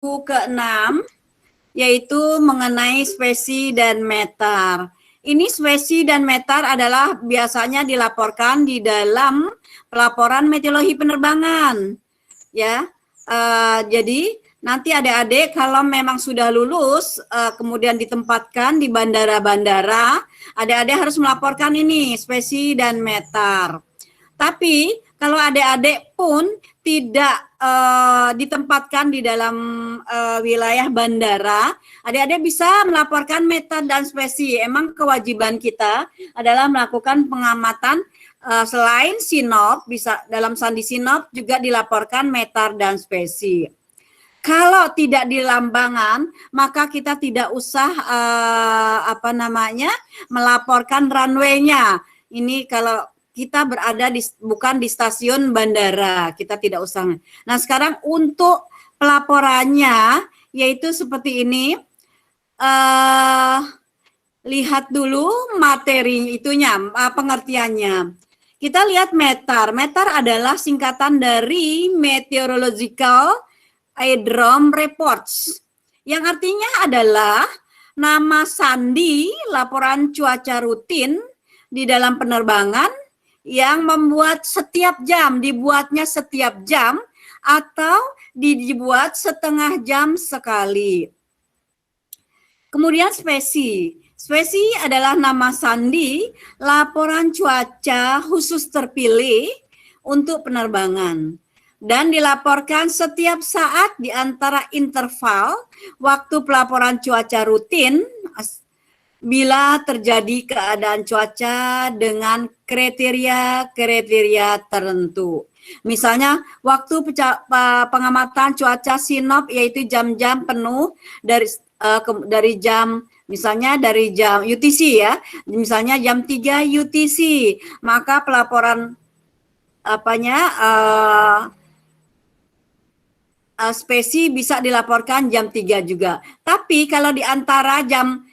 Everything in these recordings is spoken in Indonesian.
ke-6 yaitu mengenai spesi dan meter. Ini spesi dan meter adalah biasanya dilaporkan di dalam pelaporan meteorologi penerbangan. Ya, jadi nanti adik-adik kalau memang sudah lulus, kemudian ditempatkan di bandara-bandara, adik-adik harus melaporkan ini spesi dan meter. Tapi kalau adik-adik pun tidak ditempatkan di dalam wilayah bandara, adik-adik bisa melaporkan meter dan spesi. Emang kewajiban kita adalah melakukan pengamatan selain sinop, bisa dalam sandi sinop juga dilaporkan meter dan spesi. Kalau tidak di lambangan, maka kita tidak usah melaporkan runway-nya. Ini kalau kita berada bukan di stasiun bandara, kita tidak usah. Nah, sekarang untuk pelaporannya yaitu seperti ini. Lihat dulu materi itunya, pengertiannya. Kita lihat meter. Meter adalah singkatan dari Meteorological Aerodrome Reports, yang artinya adalah nama sandi laporan cuaca rutin di dalam penerbangan yang dibuatnya setiap jam atau dibuat setengah jam sekali. Kemudian spesi. Spesi adalah nama sandi laporan cuaca khusus terpilih untuk penerbangan dan dilaporkan setiap saat di antara interval waktu pelaporan cuaca rutin bila terjadi keadaan cuaca dengan kriteria tertentu. Misalnya waktu pengamatan cuaca sinop yaitu jam-jam penuh dari jam UTC ya. Misalnya jam 3 UTC, maka pelaporan spesi bisa dilaporkan jam 3 juga. Tapi kalau di antara jam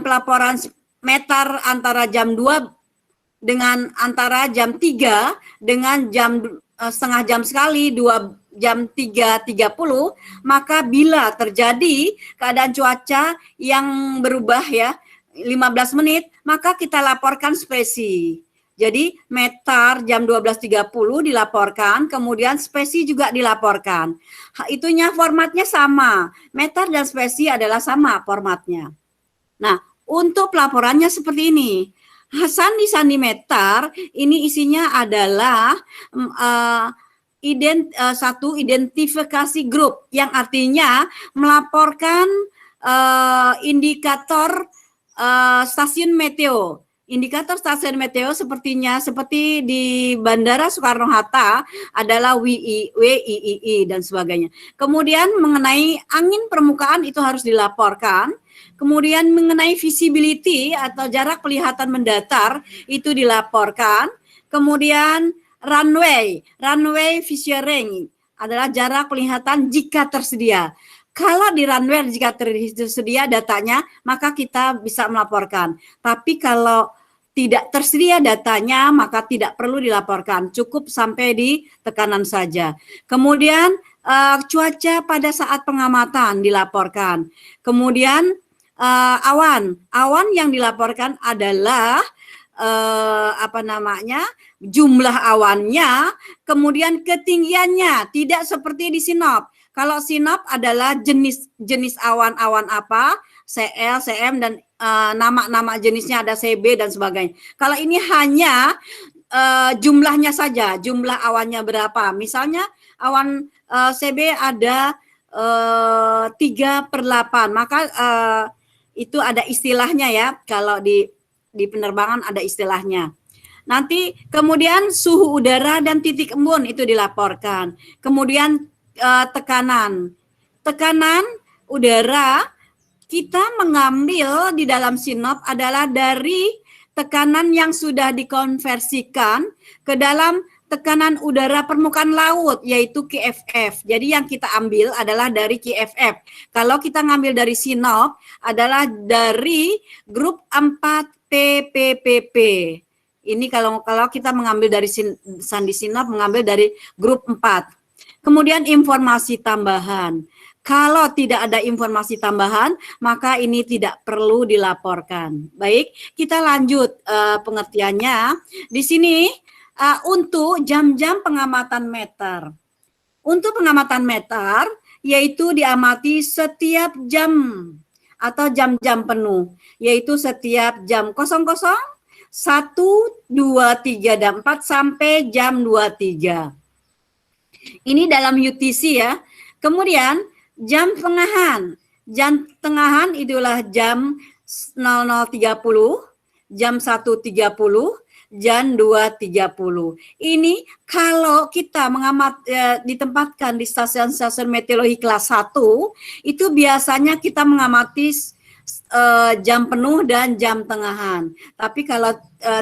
pelaporan meter antara jam 2 dengan antara jam 3 dengan jam setengah jam sekali, jam 3.30, maka bila terjadi keadaan cuaca yang berubah ya 15 menit, maka kita laporkan spesi. Jadi meter jam 12.30 dilaporkan, kemudian spesi juga dilaporkan. Itunya formatnya sama, meter dan spesi adalah sama formatnya. Nah, untuk pelaporannya seperti ini. Sandi meter ini isinya adalah satu identifikasi grup yang artinya melaporkan indikator stasiun meteo. Indikator stasiun meteo seperti di Bandara Soekarno-Hatta adalah WIII dan sebagainya. Kemudian mengenai angin permukaan itu harus dilaporkan. Kemudian mengenai visibility atau jarak kelihatan mendatar itu dilaporkan. Kemudian runway fishering adalah jarak kelihatan jika tersedia. Kalau di runway jika tersedia datanya, maka kita bisa melaporkan. Tapi kalau tidak tersedia datanya, maka tidak perlu dilaporkan. Cukup sampai di tekanan saja. Kemudian cuaca pada saat pengamatan dilaporkan. Kemudian awan yang dilaporkan adalah jumlah awannya, kemudian ketinggiannya, tidak seperti di sinop. Kalau sinop adalah jenis awan-awan apa, CL, CM dan nama-nama jenisnya ada CB dan sebagainya. Kalau ini hanya jumlahnya saja, jumlah awannya berapa. Misalnya awan CB ada 3/8, maka itu ada istilahnya ya, kalau di penerbangan ada istilahnya. Nanti kemudian suhu udara dan titik embun itu dilaporkan. Kemudian tekanan udara kita mengambil di dalam sinop adalah dari tekanan yang sudah dikonversikan ke dalam tekanan udara permukaan laut, yaitu QFF. Jadi yang kita ambil adalah dari QFF. Kalau kita ngambil dari sinop adalah dari grup 4 PPPP. Ini kalau kita mengambil dari sandi sinop, mengambil dari grup 4. Kemudian informasi tambahan. Kalau tidak ada informasi tambahan, maka ini tidak perlu dilaporkan. Baik, kita lanjut pengertiannya. Di sini untuk jam-jam pengamatan meter. Untuk pengamatan meter, yaitu diamati setiap jam atau jam-jam penuh, yaitu setiap jam 00, 1, 2, 3, dan 4 sampai jam 23. Ini dalam UTC ya. Kemudian jam tengahan itulah jam 00.30, jam 1.30, jam 2.30. Ini kalau kita ditempatkan di stasiun-stasiun meteorologi kelas 1, itu biasanya kita mengamati jam penuh dan jam tengahan. Tapi kalau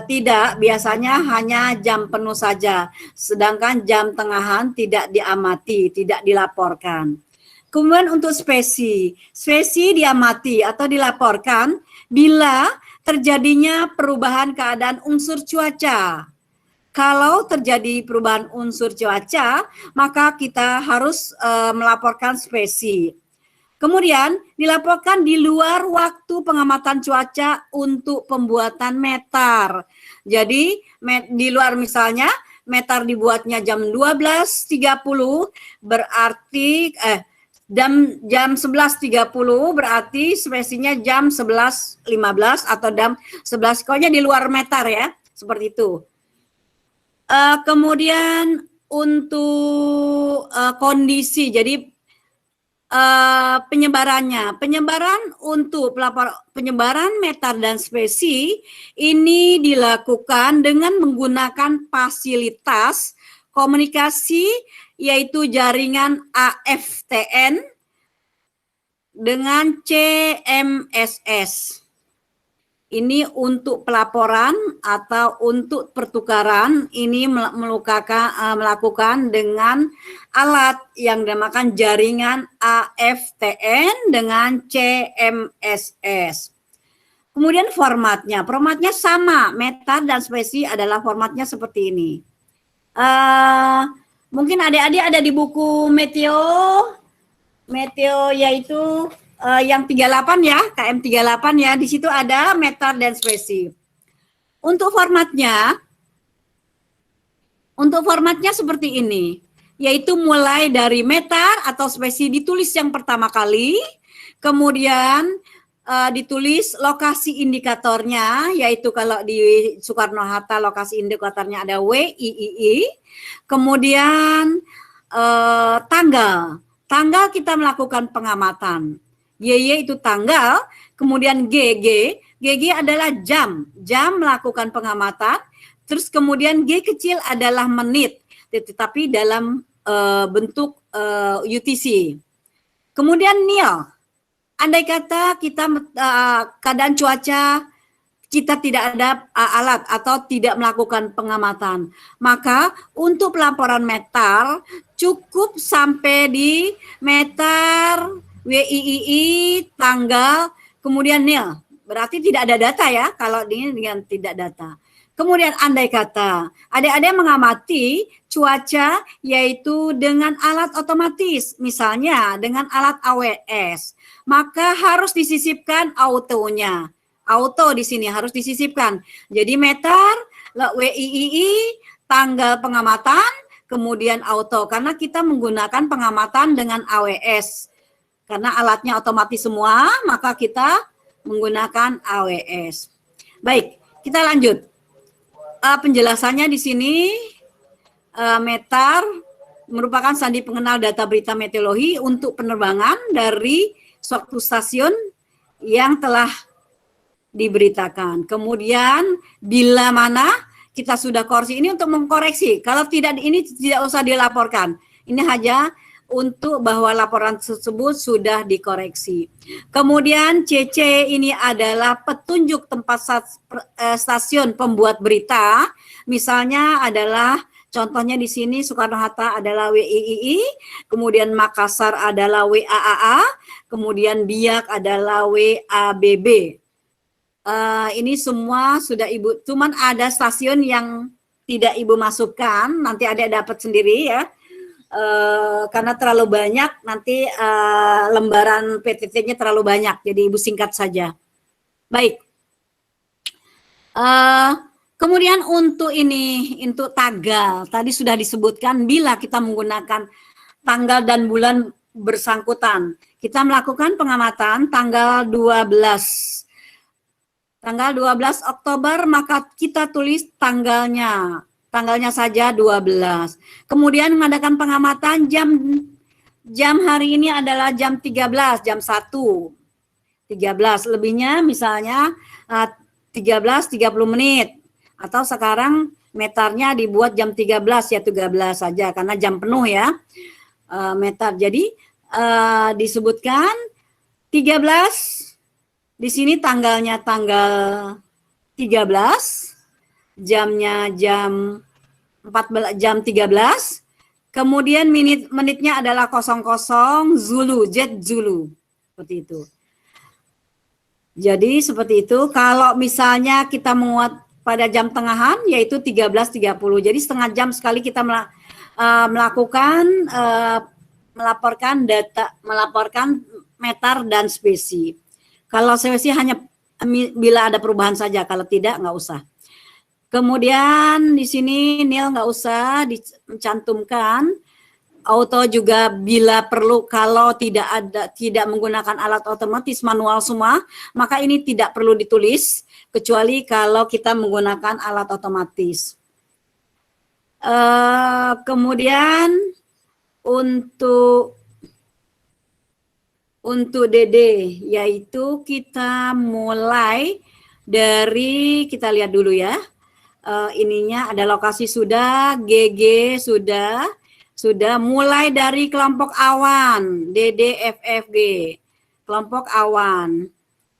tidak, biasanya hanya jam penuh saja. Sedangkan jam tengahan tidak diamati, tidak dilaporkan. Kemudian untuk spesi diamati atau dilaporkan bila terjadinya perubahan keadaan unsur cuaca. Kalau terjadi perubahan unsur cuaca, maka kita harus melaporkan spesi. Kemudian dilaporkan di luar waktu pengamatan cuaca untuk pembuatan meter. Jadi di luar, misalnya meter dibuatnya jam 12.30, berarti jam 11.30 berarti spesinya jam 11.15 atau jam 11, pokoknya di luar meter ya, seperti itu. Kemudian untuk kondisi, jadi penyebaran untuk penyebaran meter dan spesi ini dilakukan dengan menggunakan fasilitas komunikasi, yaitu jaringan AFTN dengan CMSS. Ini untuk pelaporan atau untuk pertukaran, ini melakukan dengan alat yang dinamakan jaringan AFTN dengan CMSS. Kemudian formatnya sama, meter dan spesi adalah formatnya seperti ini. Mungkin adik-adik ada di buku Meteo yaitu yang 38 ya, KM 38 ya, di situ ada meter dan spesi. Untuk formatnya seperti ini, yaitu mulai dari meter atau spesi ditulis yang pertama kali, kemudian ditulis lokasi indikatornya, yaitu kalau di Soekarno-Hatta lokasi indikatornya ada WIII, kemudian tanggal kita melakukan pengamatan. YY itu tanggal, kemudian GG adalah jam melakukan pengamatan, terus kemudian G kecil adalah menit, tetapi dalam bentuk UTC. Kemudian NIL, andai kata kita keadaan cuaca kita tidak ada alat atau tidak melakukan pengamatan, maka untuk pelaporan meter cukup sampai di meter, WIII, tanggal, kemudian NIL. Berarti tidak ada data ya, kalau dengan tidak data. Kemudian andai kata adik-adik mengamati cuaca yaitu dengan alat otomatis, misalnya dengan alat AWS, maka harus disisipkan autonya. Auto di sini harus disisipkan. Jadi meter, WIII, tanggal pengamatan, kemudian auto. Karena kita menggunakan pengamatan dengan AWS. Karena alatnya otomatis semua, maka kita menggunakan AWS. Baik, kita lanjut. Penjelasannya di sini, meter merupakan sandi pengenal data berita meteorologi untuk penerbangan dari suatu stasiun yang telah diberitakan. Kemudian bila mana kita sudah koreksi, ini untuk mengkoreksi. Kalau tidak, ini tidak usah dilaporkan. Ini hanya untuk bahwa laporan tersebut sudah dikoreksi. Kemudian CC ini adalah petunjuk tempat stasiun pembuat berita. Misalnya adalah contohnya di sini Soekarno-Hatta adalah WIII, kemudian Makassar adalah WAAA, kemudian Biak adalah WABB. Ini semua sudah Ibu, cuman ada stasiun yang tidak Ibu masukkan, nanti ada dapat sendiri ya. karena terlalu banyak nanti lembaran PTT-nya terlalu banyak, jadi Ibu singkat saja. Baik. Kemudian untuk ini, untuk tanggal, tadi sudah disebutkan bila kita menggunakan tanggal dan bulan bersangkutan. Kita melakukan pengamatan tanggal 12. Tanggal 12 Oktober, maka kita tulis tanggalnya saja 12. Kemudian mengadakan pengamatan jam hari ini adalah jam 13, jam 1. 13, lebihnya misalnya 13.30 menit. Atau sekarang meternya dibuat jam 13 ya 13 saja karena jam penuh ya. Meter. Jadi disebutkan 13, di sini tanggalnya tanggal 13, jamnya jam 14, jam 13, kemudian menitnya adalah 00 Zulu, Jet Zulu, seperti itu. Jadi seperti itu. Kalau misalnya kita menguat pada jam tengahan, yaitu 13.30. Jadi setengah jam sekali kita melaporkan data, melaporkan meter dan spesi. Kalau spesi hanya bila ada perubahan saja, kalau tidak nggak usah. Kemudian di sini nil nggak usah dicantumkan. Auto juga bila perlu, kalau tidak menggunakan alat otomatis, manual semua, maka ini tidak perlu ditulis kecuali kalau kita menggunakan alat otomatis. Kemudian untuk DD, yaitu kita mulai dari, kita lihat dulu ya, ininya ada lokasi sudah, GG sudah mulai dari kelompok awan, DDFFG, kelompok awan.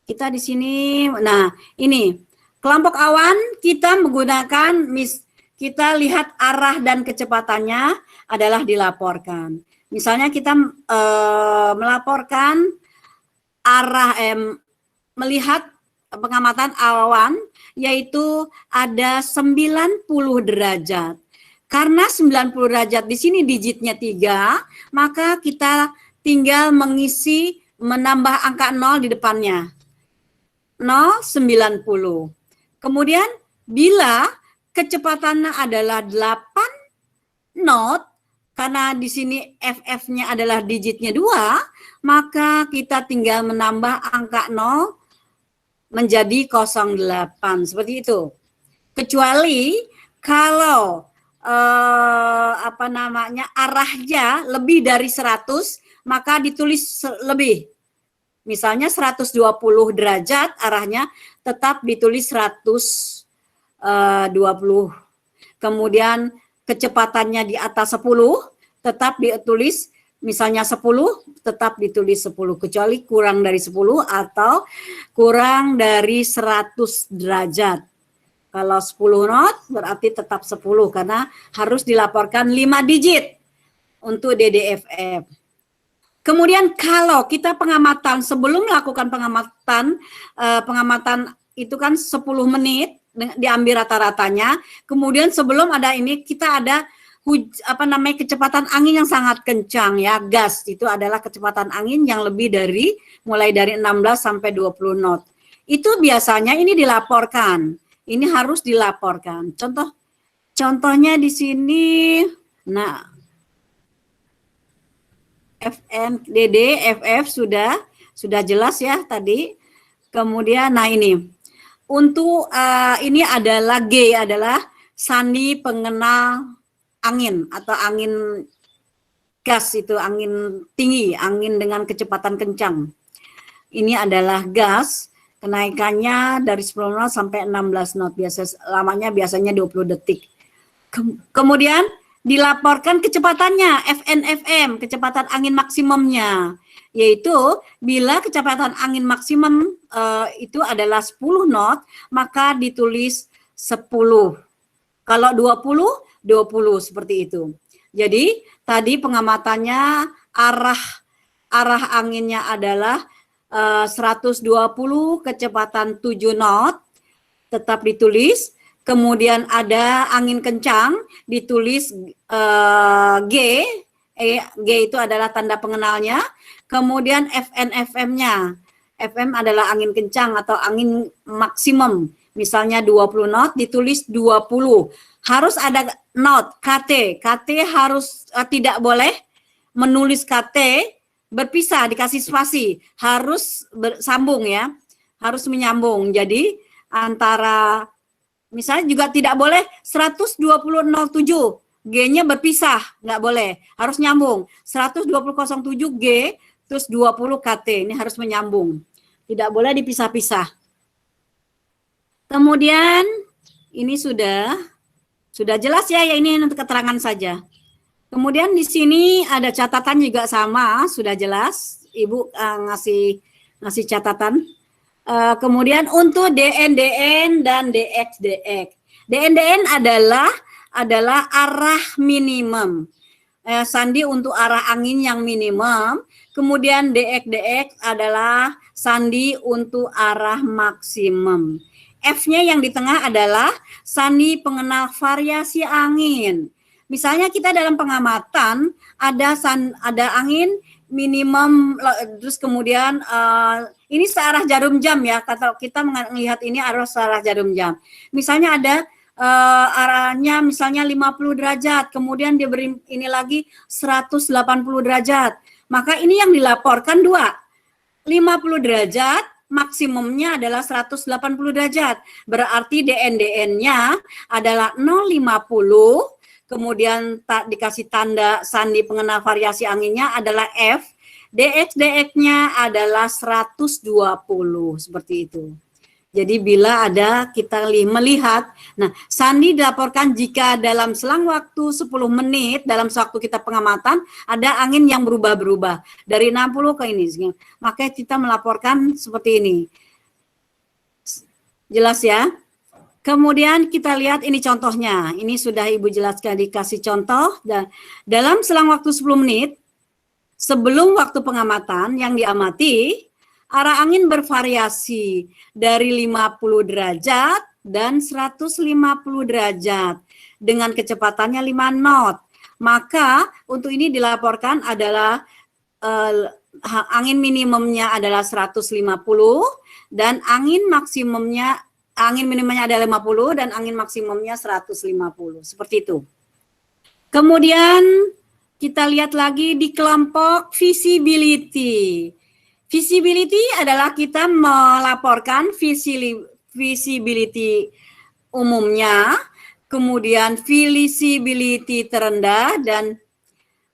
Kita di sini, nah ini kelompok awan kita menggunakan, kita lihat arah dan kecepatannya adalah dilaporkan. Misalnya kita melaporkan arah, melihat pengamatan awan, yaitu ada 90 derajat. Karena 90 derajat di sini digitnya 3, maka kita tinggal mengisi, menambah angka 0 di depannya. 0,90. Kemudian bila kecepatannya adalah 8 knot, karena di sini FF-nya adalah digitnya 2, maka kita tinggal menambah angka 0 menjadi 08, seperti itu. Kecuali kalau arahnya lebih dari 100, maka ditulis lebih. Misalnya 120 derajat arahnya, tetap ditulis 120. Kemudian kecepatannya di atas 10, tetap ditulis misalnya 10, tetap ditulis 10, kecuali kurang dari 10 atau kurang dari 100 derajat. Kalau 10 knot berarti tetap 10 karena harus dilaporkan 5 digit untuk DDFF. Kemudian kalau kita pengamatan, sebelum melakukan pengamatan itu kan 10 menit, diambil rata-ratanya. Kemudian sebelum ada ini kita ada kecepatan angin yang sangat kencang ya, gas itu adalah kecepatan angin yang lebih dari mulai dari 16 sampai 20 knot. Itu biasanya ini dilaporkan. Ini harus dilaporkan. Contohnya di sini, nah FN, DD, FF sudah jelas ya tadi. Kemudian nah ini untuk ini adalah G, adalah sandi pengenal angin atau angin gas, itu angin tinggi, angin dengan kecepatan kencang. Ini adalah gas, kenaikannya dari 10 knot sampai 16 knot, lamanya biasanya 20 detik. Kemudian dilaporkan kecepatannya, FNFM, kecepatan angin maksimumnya, yaitu bila kecepatan angin maksimum itu adalah 10 knot, maka ditulis 10. Kalau 20 seperti itu. Jadi tadi pengamatannya arah anginnya adalah 120, kecepatan 7 knot, tetap ditulis. Kemudian ada angin kencang, ditulis G, G itu adalah tanda pengenalnya. Kemudian FN, FM-nya. FM adalah angin kencang atau angin maksimum. Misalnya 20 knot ditulis 20. Harus ada knot, KT. KT harus tidak boleh menulis KT berpisah, dikasih spasi. Harus bersambung ya. Harus menyambung. Jadi antara misalnya juga tidak boleh 120.07. G-nya berpisah, nggak boleh. Harus nyambung. 120.07 G, terus 20 KT. Ini harus menyambung. Tidak boleh dipisah-pisah. Kemudian, ini sudah jelas ya, ini untuk keterangan saja. Kemudian di sini ada catatan juga sama, sudah jelas. Ibu ngasih catatan. Kemudian untuk DN dan DX. DN adalah arah minimum. Sandi untuk arah angin yang minimum. Kemudian DX adalah sandi untuk arah maksimum. F-nya yang di tengah adalah sandi pengenal variasi angin. Misalnya kita dalam pengamatan ada angin minimum, terus kemudian ini searah jarum jam ya. Kata kita melihat ini arah searah jarum jam. Misalnya ada arahnya misalnya 50 derajat, kemudian dia beri ini lagi 180 derajat. Maka ini yang dilaporkan 2. 50 derajat, maksimumnya adalah 180 derajat. Berarti DN-nya adalah 050, kemudian dikasih tanda sandi pengenal variasi anginnya adalah F. DX-nya adalah 120, seperti itu. Jadi bila ada kita melihat, nah sandi dilaporkan jika dalam selang waktu 10 menit, dalam waktu kita pengamatan, ada angin yang berubah-berubah. Dari 60 ke ini. Maka kita melaporkan seperti ini. Jelas ya? Kemudian kita lihat ini contohnya. Ini sudah Ibu jelaskan, dikasih contoh. Dan dalam selang waktu 10 menit, sebelum waktu pengamatan yang diamati, arah angin bervariasi dari 50 derajat dan 150 derajat dengan kecepatannya 5 knot. Maka untuk ini dilaporkan adalah angin minimumnya adalah 150 dan angin minimumnya adalah 50 dan angin maksimumnya 150. Seperti itu. Kemudian kita lihat lagi di kelompok visibility. Visibility adalah kita melaporkan visibility umumnya, kemudian visibility terendah, dan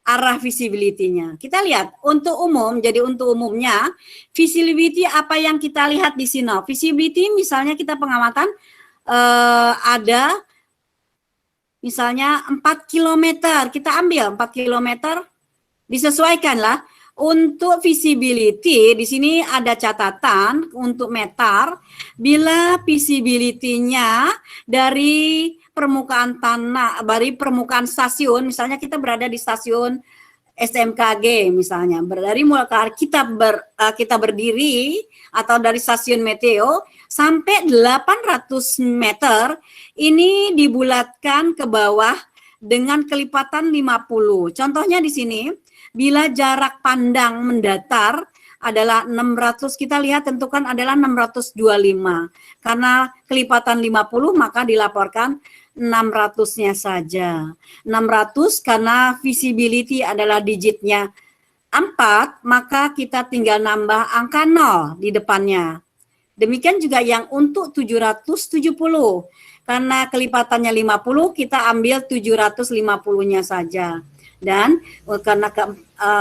arah visibility-nya. Kita lihat untuk umum, jadi untuk umumnya, visibility apa yang kita lihat di sini. Visibility misalnya kita pengamatan ada misalnya 4 km, kita ambil 4 km, disesuaikanlah. Untuk visibility, di sini ada catatan untuk meter, bila visibility-nya dari permukaan tanah, dari permukaan stasiun, misalnya kita berada di stasiun SMKG misalnya, dari mulai kita berdiri atau dari stasiun Meteo sampai 800 meter, ini dibulatkan ke bawah dengan kelipatan 50. Contohnya di sini, bila jarak pandang mendatar adalah 600, kita lihat tentukan adalah 625. Karena kelipatan 50 maka dilaporkan 600-nya saja. 600 karena visibility adalah digitnya 4, maka kita tinggal nambah angka 0 di depannya. Demikian juga yang untuk 770. Karena kelipatannya 50, kita ambil 750-nya saja. Dan karena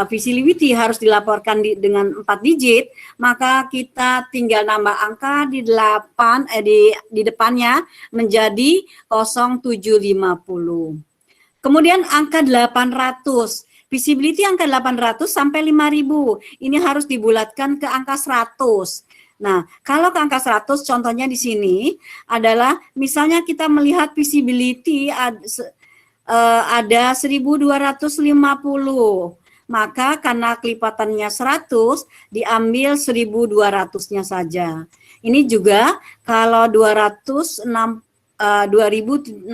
visibility harus dilaporkan dengan 4 digit, maka kita tinggal nambah angka di depannya menjadi 0750. Kemudian angka 800. Visibility angka 800 sampai 5000. Ini harus dibulatkan ke angka 100. Nah, kalau ke angka 100, contohnya di sini adalah misalnya kita melihat visibility ada 1250. Maka karena kelipatannya 100, diambil 1200-nya saja. Ini juga kalau 260 2670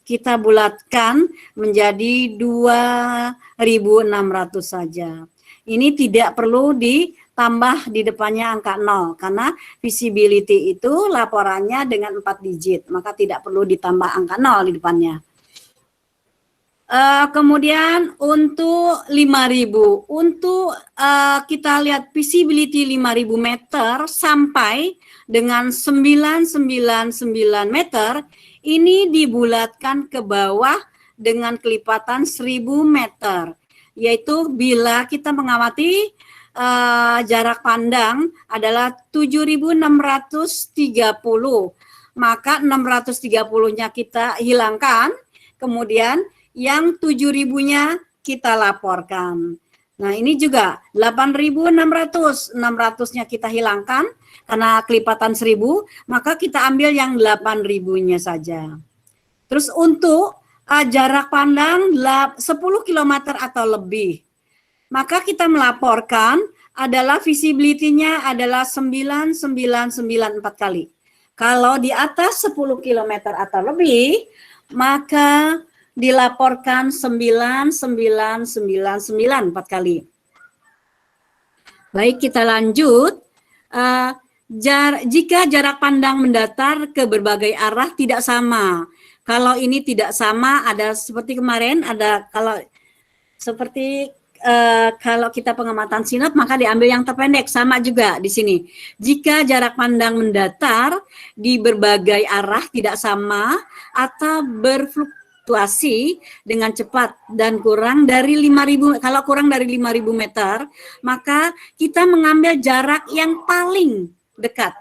kita bulatkan menjadi 2600 saja. Ini tidak perlu ditambah di depannya angka 0 karena visibility itu laporannya dengan 4 digit, maka tidak perlu ditambah angka 0 di depannya. Kemudian untuk 5000, untuk kita lihat visibility 5000 meter sampai dengan 999 meter, ini dibulatkan ke bawah dengan kelipatan 1000 meter, yaitu bila kita mengamati jarak pandang adalah 7630, maka 630-nya kita hilangkan, kemudian yang 7.000-nya kita laporkan. Nah, ini juga 8.600, 600-nya kita hilangkan karena kelipatan 1.000, maka kita ambil yang 8.000-nya saja. Terus untuk jarak pandang 10 km atau lebih, maka kita melaporkan adalah visibility-nya adalah 9994 kali. Kalau di atas 10 km atau lebih, maka dilaporkan 99994 kali. Baik, kita lanjut. Jika jarak pandang mendatar ke berbagai arah tidak sama. Kalau ini tidak sama, ada seperti kemarin, ada kalau seperti kalau kita pengamatan sinot, maka diambil yang terpendek, sama juga di sini. Jika jarak pandang mendatar di berbagai arah tidak sama atau berfluktuasi dengan cepat dan kurang dari 5.000, kalau kurang dari 5.000 meter, maka kita mengambil jarak yang paling dekat,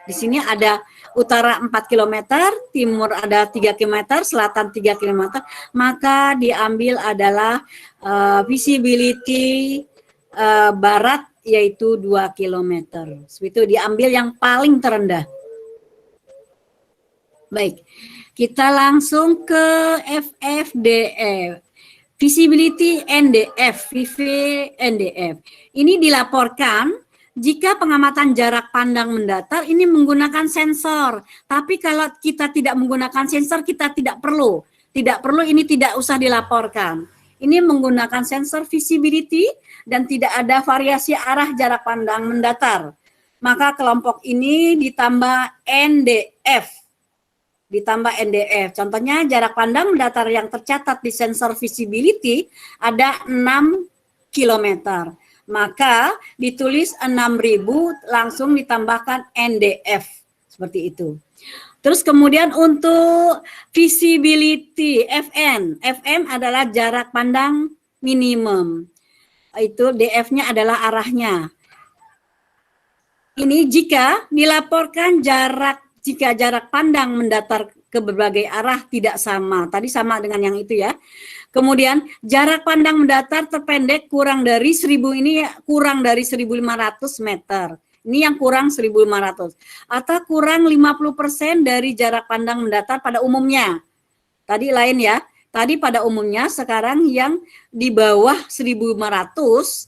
Di sini ada utara 4 km, timur ada 3 km, selatan 3 km, maka diambil adalah visibility barat yaitu 2 km. Itu diambil yang paling terendah. Baik, kita langsung ke FFDF. Visibility NDF, VV-NDF. Ini dilaporkan jika pengamatan jarak pandang mendatar ini menggunakan sensor. Tapi kalau kita tidak menggunakan sensor, kita tidak perlu. Ini tidak usah dilaporkan. Ini menggunakan sensor visibility dan tidak ada variasi arah jarak pandang mendatar. Maka kelompok ini ditambah NDF. Contohnya jarak pandang mendatar yang tercatat di sensor visibility ada 6 km. Maka ditulis 6.000 langsung ditambahkan NDF. Seperti itu. Terus kemudian untuk visibility FN. FN adalah jarak pandang minimum. Itu DF-nya adalah arahnya. Ini jika dilaporkan jika jarak pandang mendatar ke berbagai arah tidak sama. Tadi sama dengan yang itu ya. Kemudian jarak pandang mendatar terpendek kurang dari 1.000, ini kurang dari 1.500 meter. Ini yang kurang 1.500. Atau kurang 50% dari jarak pandang mendatar pada umumnya. Tadi lain ya. Tadi pada umumnya, sekarang yang di bawah 1.500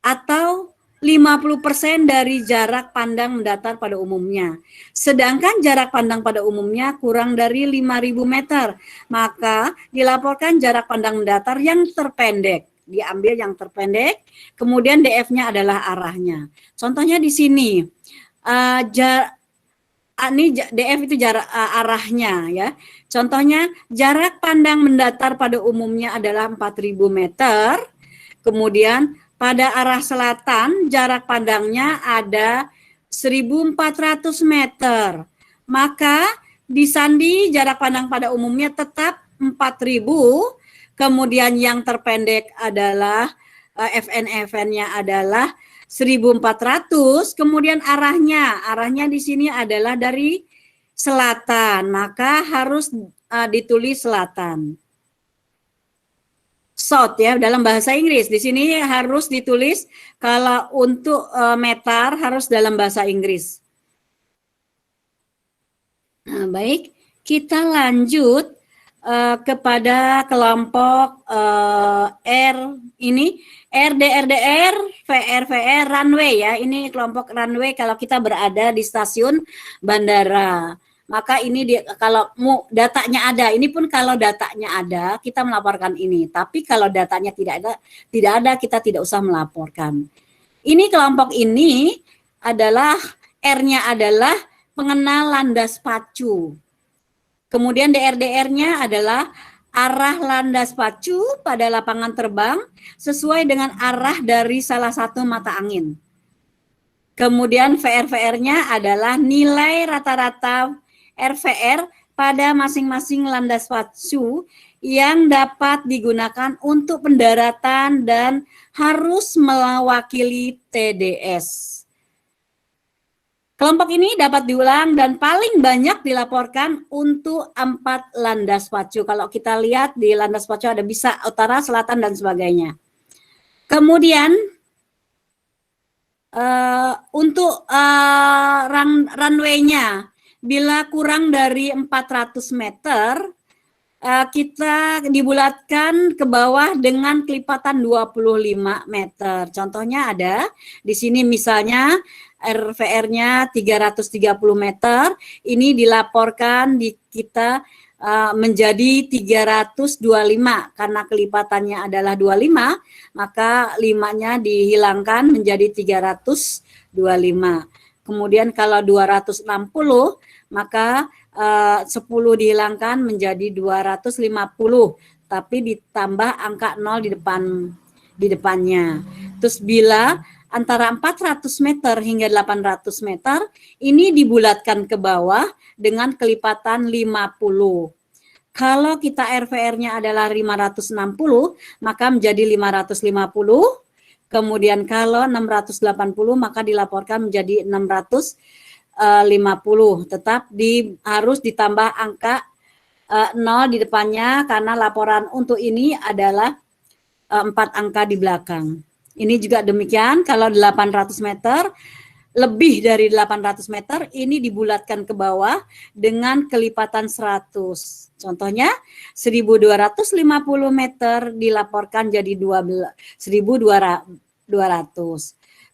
atau 50% dari jarak pandang mendatar pada umumnya. Sedangkan jarak pandang pada umumnya kurang dari 5.000 meter. Maka dilaporkan jarak pandang mendatar yang terpendek. Diambil yang terpendek, kemudian DF-nya adalah arahnya. Contohnya di sini, ini DF itu jarak arahnya ya. Contohnya jarak pandang mendatar pada umumnya adalah 4.000 meter, kemudian pada arah selatan jarak pandangnya ada 1.400 meter. Maka disandi jarak pandang pada umumnya tetap 4.000, kemudian yang terpendek adalah FN-nya adalah 1.400, kemudian arahnya di sini adalah dari selatan, maka harus ditulis selatan. South ya dalam bahasa Inggris. Di sini harus ditulis, kalau untuk meter harus dalam bahasa Inggris. Nah, baik, kita lanjut kepada kelompok R ini RDRDR, VR runway ya. Ini kelompok runway kalau kita berada di stasiun bandara. Maka ini kalau datanya ada, ini pun kalau datanya ada kita melaporkan ini. Tapi kalau datanya tidak ada kita tidak usah melaporkan. Ini kelompok ini adalah R-nya adalah pengenal landas pacu. Kemudian DRDR-nya adalah arah landas pacu pada lapangan terbang sesuai dengan arah dari salah satu mata angin. Kemudian VR-VR-nya adalah nilai rata-rata RVR pada masing-masing landas pacu yang dapat digunakan untuk pendaratan dan harus mewakili TDS. Kelompok ini dapat diulang dan paling banyak dilaporkan untuk 4 landas pacu. Kalau kita lihat di landas pacu ada bisa utara, selatan, dan sebagainya. Kemudian untuk runway-nya, bila kurang dari 400 meter, kita dibulatkan ke bawah dengan kelipatan 25 meter. Contohnya ada di sini misalnya RVR-nya 330 meter, ini dilaporkan di kita menjadi 325 karena kelipatannya adalah 25, maka 5-nya dihilangkan menjadi 325. Kemudian kalau 260 maka 10 dihilangkan menjadi 250, tapi ditambah angka 0 di depannya. Terus bila antara 400 meter hingga 800 meter ini dibulatkan ke bawah dengan kelipatan 50. Kalau kita RVR-nya adalah 560, maka menjadi 550. Kemudian kalau 680 maka dilaporkan menjadi 650. Tetap harus ditambah angka 0 di depannya karena laporan untuk ini adalah 4 angka di belakang. Ini juga demikian, kalau 800 meter, lebih dari 800 meter, ini dibulatkan ke bawah dengan kelipatan 100. Contohnya, 1250 meter dilaporkan jadi 1200.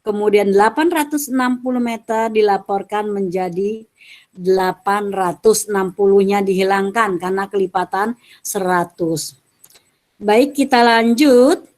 Kemudian 860 meter dilaporkan menjadi 860-nya dihilangkan karena kelipatan 100. Baik, kita lanjut.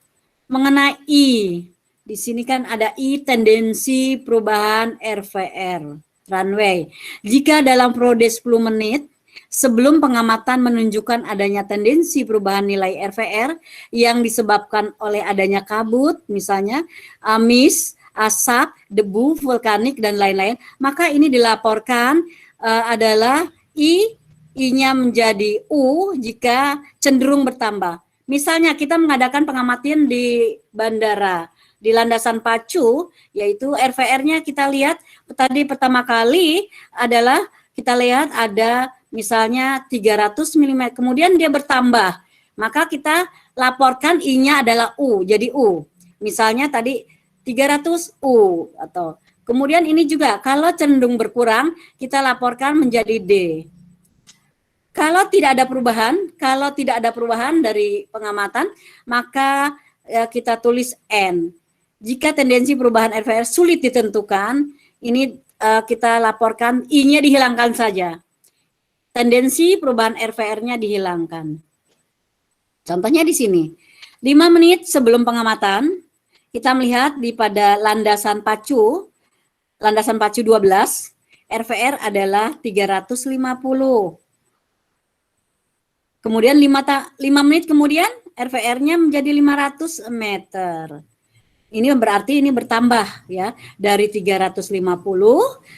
Mengenai I, di sini kan ada I, tendensi perubahan RVR, runway. Jika dalam periode 10 menit, sebelum pengamatan menunjukkan adanya tendensi perubahan nilai RVR yang disebabkan oleh adanya kabut, misalnya amis, asap, debu, vulkanik, dan lain-lain, maka ini dilaporkan adalah I-nya menjadi U jika cenderung bertambah. Misalnya kita mengadakan pengamatan di bandara, di landasan pacu, yaitu RVR-nya kita lihat tadi pertama kali adalah kita lihat ada misalnya 300 mm, kemudian dia bertambah, maka kita laporkan I-nya adalah U, jadi U. Misalnya tadi 300 U, atau kemudian ini juga kalau cenderung berkurang, kita laporkan menjadi D. Kalau tidak ada perubahan dari pengamatan, maka kita tulis N. Jika tendensi perubahan RVR sulit ditentukan, ini kita laporkan I-nya dihilangkan saja. Tendensi perubahan RVR-nya dihilangkan. Contohnya di sini, 5 menit sebelum pengamatan, kita melihat pada landasan pacu 12, RVR adalah 350. Kemudian 5 menit kemudian RVR-nya menjadi 500 meter. Ini berarti ini bertambah ya, dari 350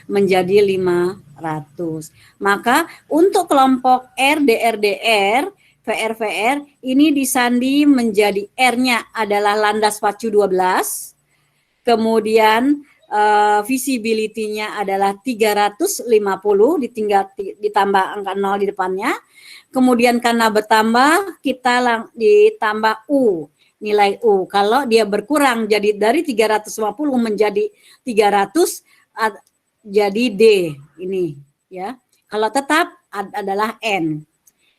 menjadi 500. Maka untuk kelompok RDRDR, VR ini disandi menjadi R-nya adalah landas pacu 12. Kemudian visibility-nya adalah 350 ditambah angka 0 di depannya. Kemudian karena bertambah kita ditambah U, nilai U. Kalau dia berkurang jadi dari 350 menjadi 300 jadi D ini ya. Kalau tetap adalah N.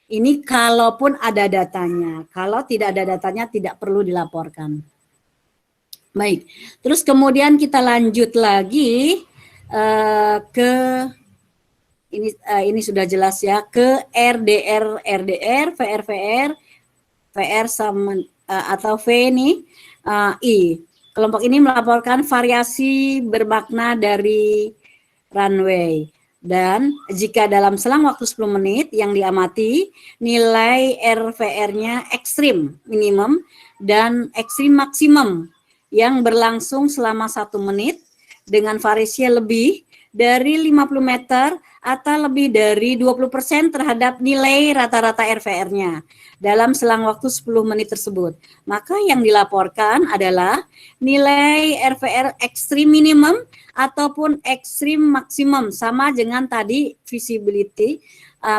Ini kalaupun ada datanya. Kalau tidak ada datanya tidak perlu dilaporkan. Baik, terus kemudian kita lanjut lagi ke ini sudah jelas ya, ke RDR, VR, VR sama atau V ini I. Kelompok ini melaporkan variasi bermakna dari runway. Dan jika dalam selang waktu 10 menit yang diamati, nilai RVR-nya ekstrim minimum dan ekstrim maksimum yang berlangsung selama 1 menit dengan variasi lebih dari 50 meter atau lebih dari 20% terhadap nilai rata-rata RVR-nya dalam selang waktu 10 menit tersebut. Maka yang dilaporkan adalah nilai RVR ekstrim minimum ataupun ekstrim maksimum, sama dengan tadi visibility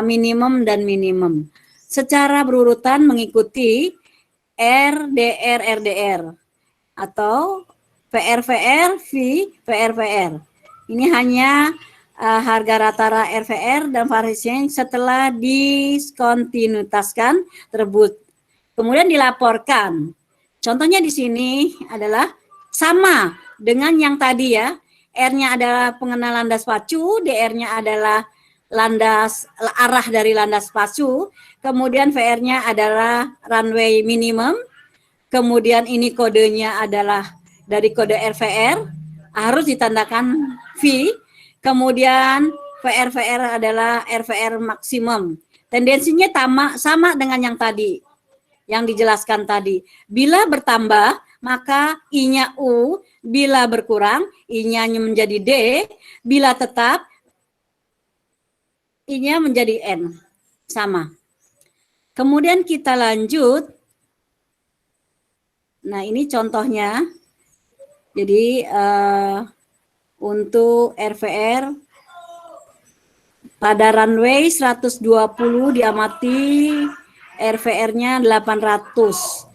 minimum dan minimum. Secara berurutan mengikuti RDR atau VR, VR. Ini hanya harga rata-rata RVR dan variasinya setelah diskontinuitaskan tersebut. Kemudian dilaporkan. Contohnya di sini adalah sama dengan yang tadi ya. R-nya adalah pengenal landas pacu, DR-nya adalah landas arah dari landas pacu, kemudian VR-nya adalah runway minimum, kemudian ini kodenya adalah dari kode RVR, harus ditandakan V, kemudian VR adalah RVR maksimum. Tendensinya sama dengan yang tadi, yang dijelaskan tadi. Bila bertambah, maka I-nya U, bila berkurang, I-nya menjadi D, bila tetap, I-nya menjadi N. Sama. Kemudian kita lanjut. Nah, ini contohnya. Jadi, untuk RVR, pada runway 120 diamati RVR-nya 800.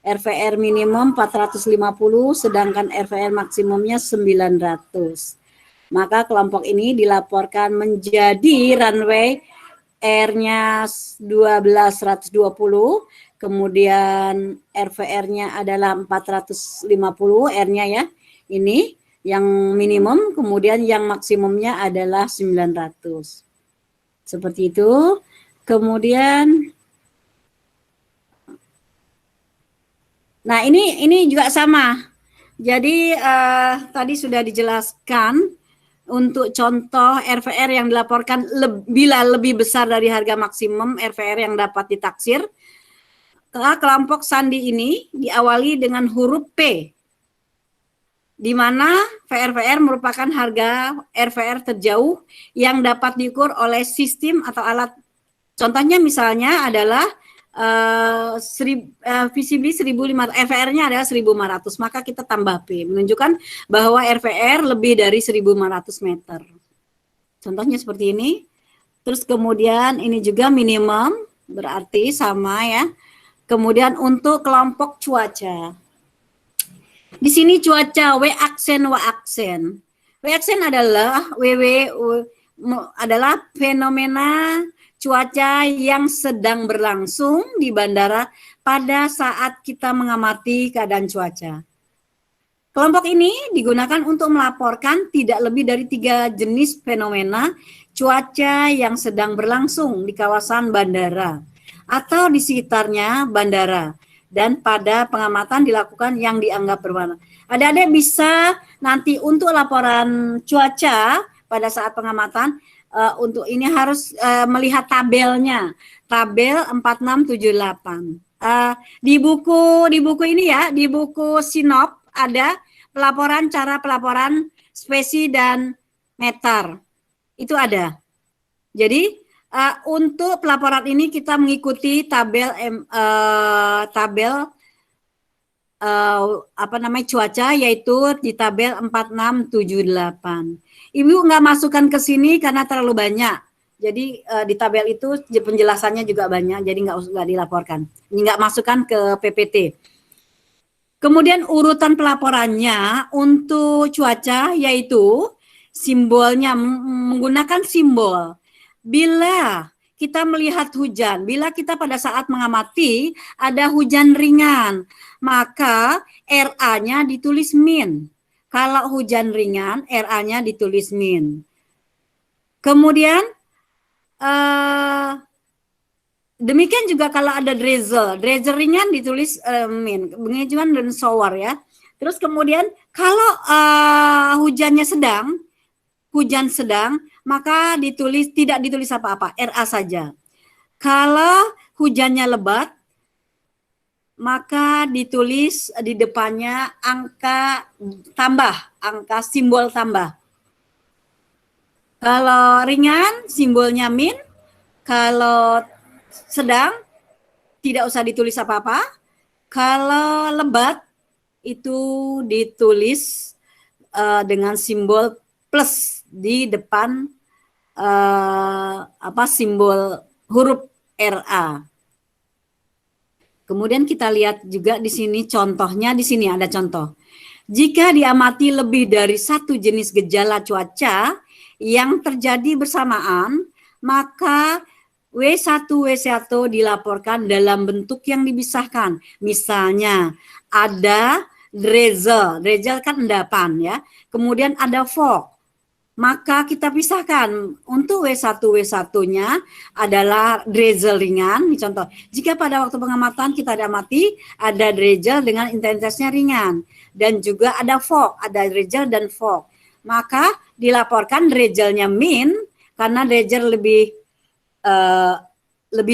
RVR minimum 450, sedangkan RVR maksimumnya 900. Maka kelompok ini dilaporkan menjadi runway R-nya 12120, kemudian RVR-nya adalah 450, R-nya ya, ini yang minimum, kemudian yang maksimumnya adalah 900. Seperti itu. Kemudian nah, ini juga sama. Jadi tadi sudah dijelaskan untuk contoh RVR yang dilaporkan bila lebih besar dari harga maksimum RVR yang dapat ditaksir. Kelompok sandi ini diawali dengan huruf P, di mana VR merupakan harga RVR terjauh yang dapat diukur oleh sistem atau alat. Contohnya misalnya adalah visibility 1500, RVR-nya adalah 1500, maka kita tambah P, menunjukkan bahwa RVR lebih dari 1500 meter. Contohnya seperti ini. Terus kemudian ini juga minimum, berarti sama ya. Kemudian untuk kelompok cuaca. Di sini cuaca W aksen, W aksen. W aksen adalah adalah fenomena cuaca yang sedang berlangsung di bandara pada saat kita mengamati keadaan cuaca. Kelompok ini digunakan untuk melaporkan tidak lebih dari 3 jenis fenomena cuaca yang sedang berlangsung di kawasan bandara atau di sekitarnya bandara, dan pada pengamatan dilakukan yang dianggap berwarna. Adik-adik bisa nanti untuk laporan cuaca pada saat pengamatan, untuk ini harus melihat tabelnya, tabel 4678. Di buku ini ya, di buku Sinop ada cara pelaporan spesi dan meter. Itu ada. Jadi untuk pelaporan ini kita mengikuti tabel cuaca, yaitu di tabel 4678. Ibu nggak masukkan ke sini karena terlalu banyak. Jadi di tabel itu penjelasannya juga banyak, jadi nggak dilaporkan. Ini nggak masukkan ke PPT. Kemudian urutan pelaporannya untuk cuaca yaitu simbolnya menggunakan simbol. Bila kita melihat hujan. Bila kita pada saat mengamati ada hujan ringan, maka RA-nya ditulis min. Kalau hujan ringan, RA-nya ditulis min. Kemudian demikian juga kalau ada drizzle ringan ditulis min, penghijauan dan shower ya. Terus kemudian kalau hujan sedang, maka tidak ditulis apa-apa, RA saja. Kalau hujannya lebat, maka ditulis di depannya angka simbol tambah. Kalau ringan, simbolnya min. Kalau sedang, tidak usah ditulis apa-apa. Kalau lebat, itu ditulis dengan simbol plus di depan simbol huruf RA. Kemudian kita lihat juga di sini contohnya, di sini ada contoh. Jika diamati lebih dari satu jenis gejala cuaca yang terjadi bersamaan, maka W1 dilaporkan dalam bentuk yang dipisahkan. Misalnya ada drizzle kan endapan ya. Kemudian ada fog. Maka kita pisahkan untuk W1-nya adalah drizzle ringan. Ini contoh, jika pada waktu pengamatan kita amati ada drizzle dengan intensitasnya ringan. Dan juga ada fog, ada drizzle dan fog. Maka dilaporkan drizzle-nya min, karena drizzle lebih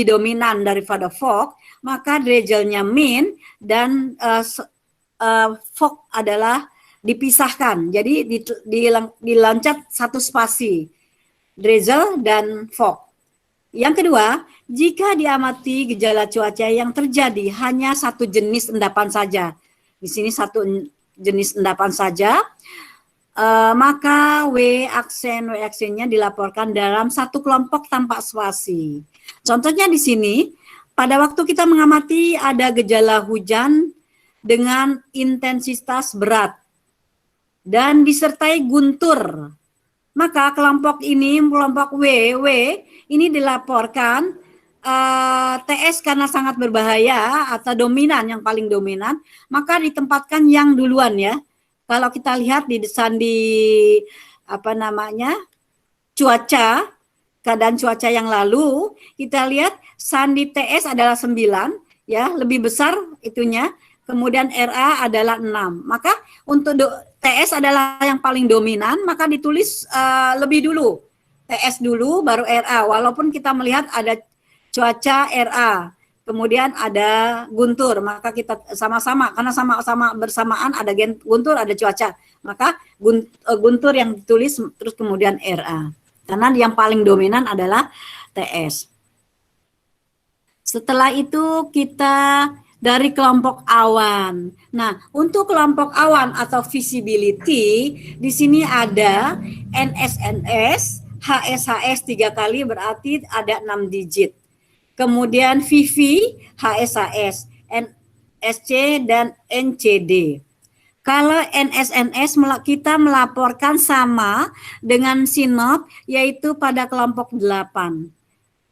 dominan daripada fog, maka drizzle-nya min dan fog adalah dipisahkan, jadi diloncat satu spasi, drizzle dan fog. Yang kedua, jika diamati gejala cuaca yang terjadi hanya satu jenis endapan saja, di sini satu jenis endapan saja, maka W aksennya dilaporkan dalam satu kelompok tanpa spasi. Contohnya di sini, pada waktu kita mengamati ada gejala hujan dengan intensitas berat dan disertai guntur, maka kelompok W ini dilaporkan TS karena sangat berbahaya atau dominan, yang paling dominan, maka ditempatkan yang duluan ya. Kalau kita lihat di keadaan cuaca yang lalu, kita lihat sandi TS adalah 9 ya, lebih besar itunya. Kemudian RA adalah 6. Maka untuk TS adalah yang paling dominan, maka ditulis lebih dulu. TS dulu, baru RA. Walaupun kita melihat ada cuaca RA, kemudian ada guntur, maka kita sama-sama, karena sama-sama bersamaan ada guntur, ada cuaca. Maka guntur yang ditulis, terus kemudian RA. Karena yang paling dominan adalah TS. Setelah itu kita dari kelompok awan. Nah, untuk kelompok awan atau visibility, di sini ada NSNS, HSHS 3 kali berarti ada 6 digit. Kemudian VV, HSHS, NSC, dan NCD. Kalau NSNS kita melaporkan sama dengan SINOP, yaitu pada kelompok 8.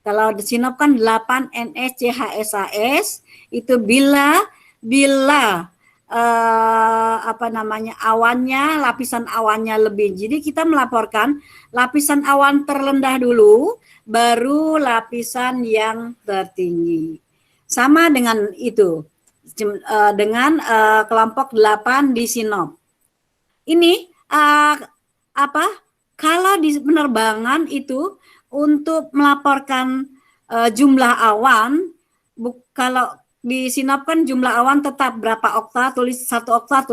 Kalau di SINOP kan 8 NSC, HSHS, itu bila lapisan awannya lebih. Jadi kita melaporkan lapisan awan terendah dulu, baru lapisan yang tertinggi. Sama dengan itu, dengan kelompok 8 di SINOP. Ini kalau di penerbangan itu untuk melaporkan jumlah awan, kalau di SINOP kan jumlah awan tetap berapa okta, tulis 1 okta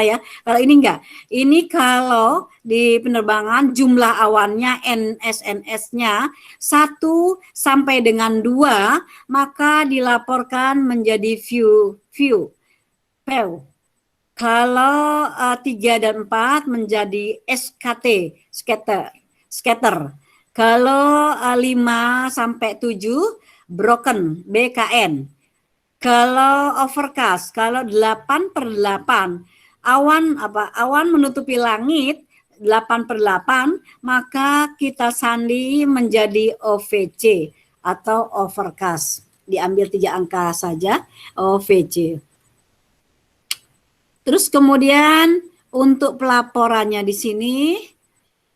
ya. Kalau ini enggak. Ini kalau di penerbangan jumlah awannya NSNS-nya 1 sampai dengan 2, maka dilaporkan menjadi view. Kalau 3 dan 4 menjadi SKT, scatter. Kalau 5 sampai 7 broken, BKN. Kalau overcast, kalau 8/8 awan menutupi langit 8/8, maka kita sandi menjadi OVC atau overcast. Diambil 3 angka saja, OVC. Terus kemudian untuk pelaporannya di sini,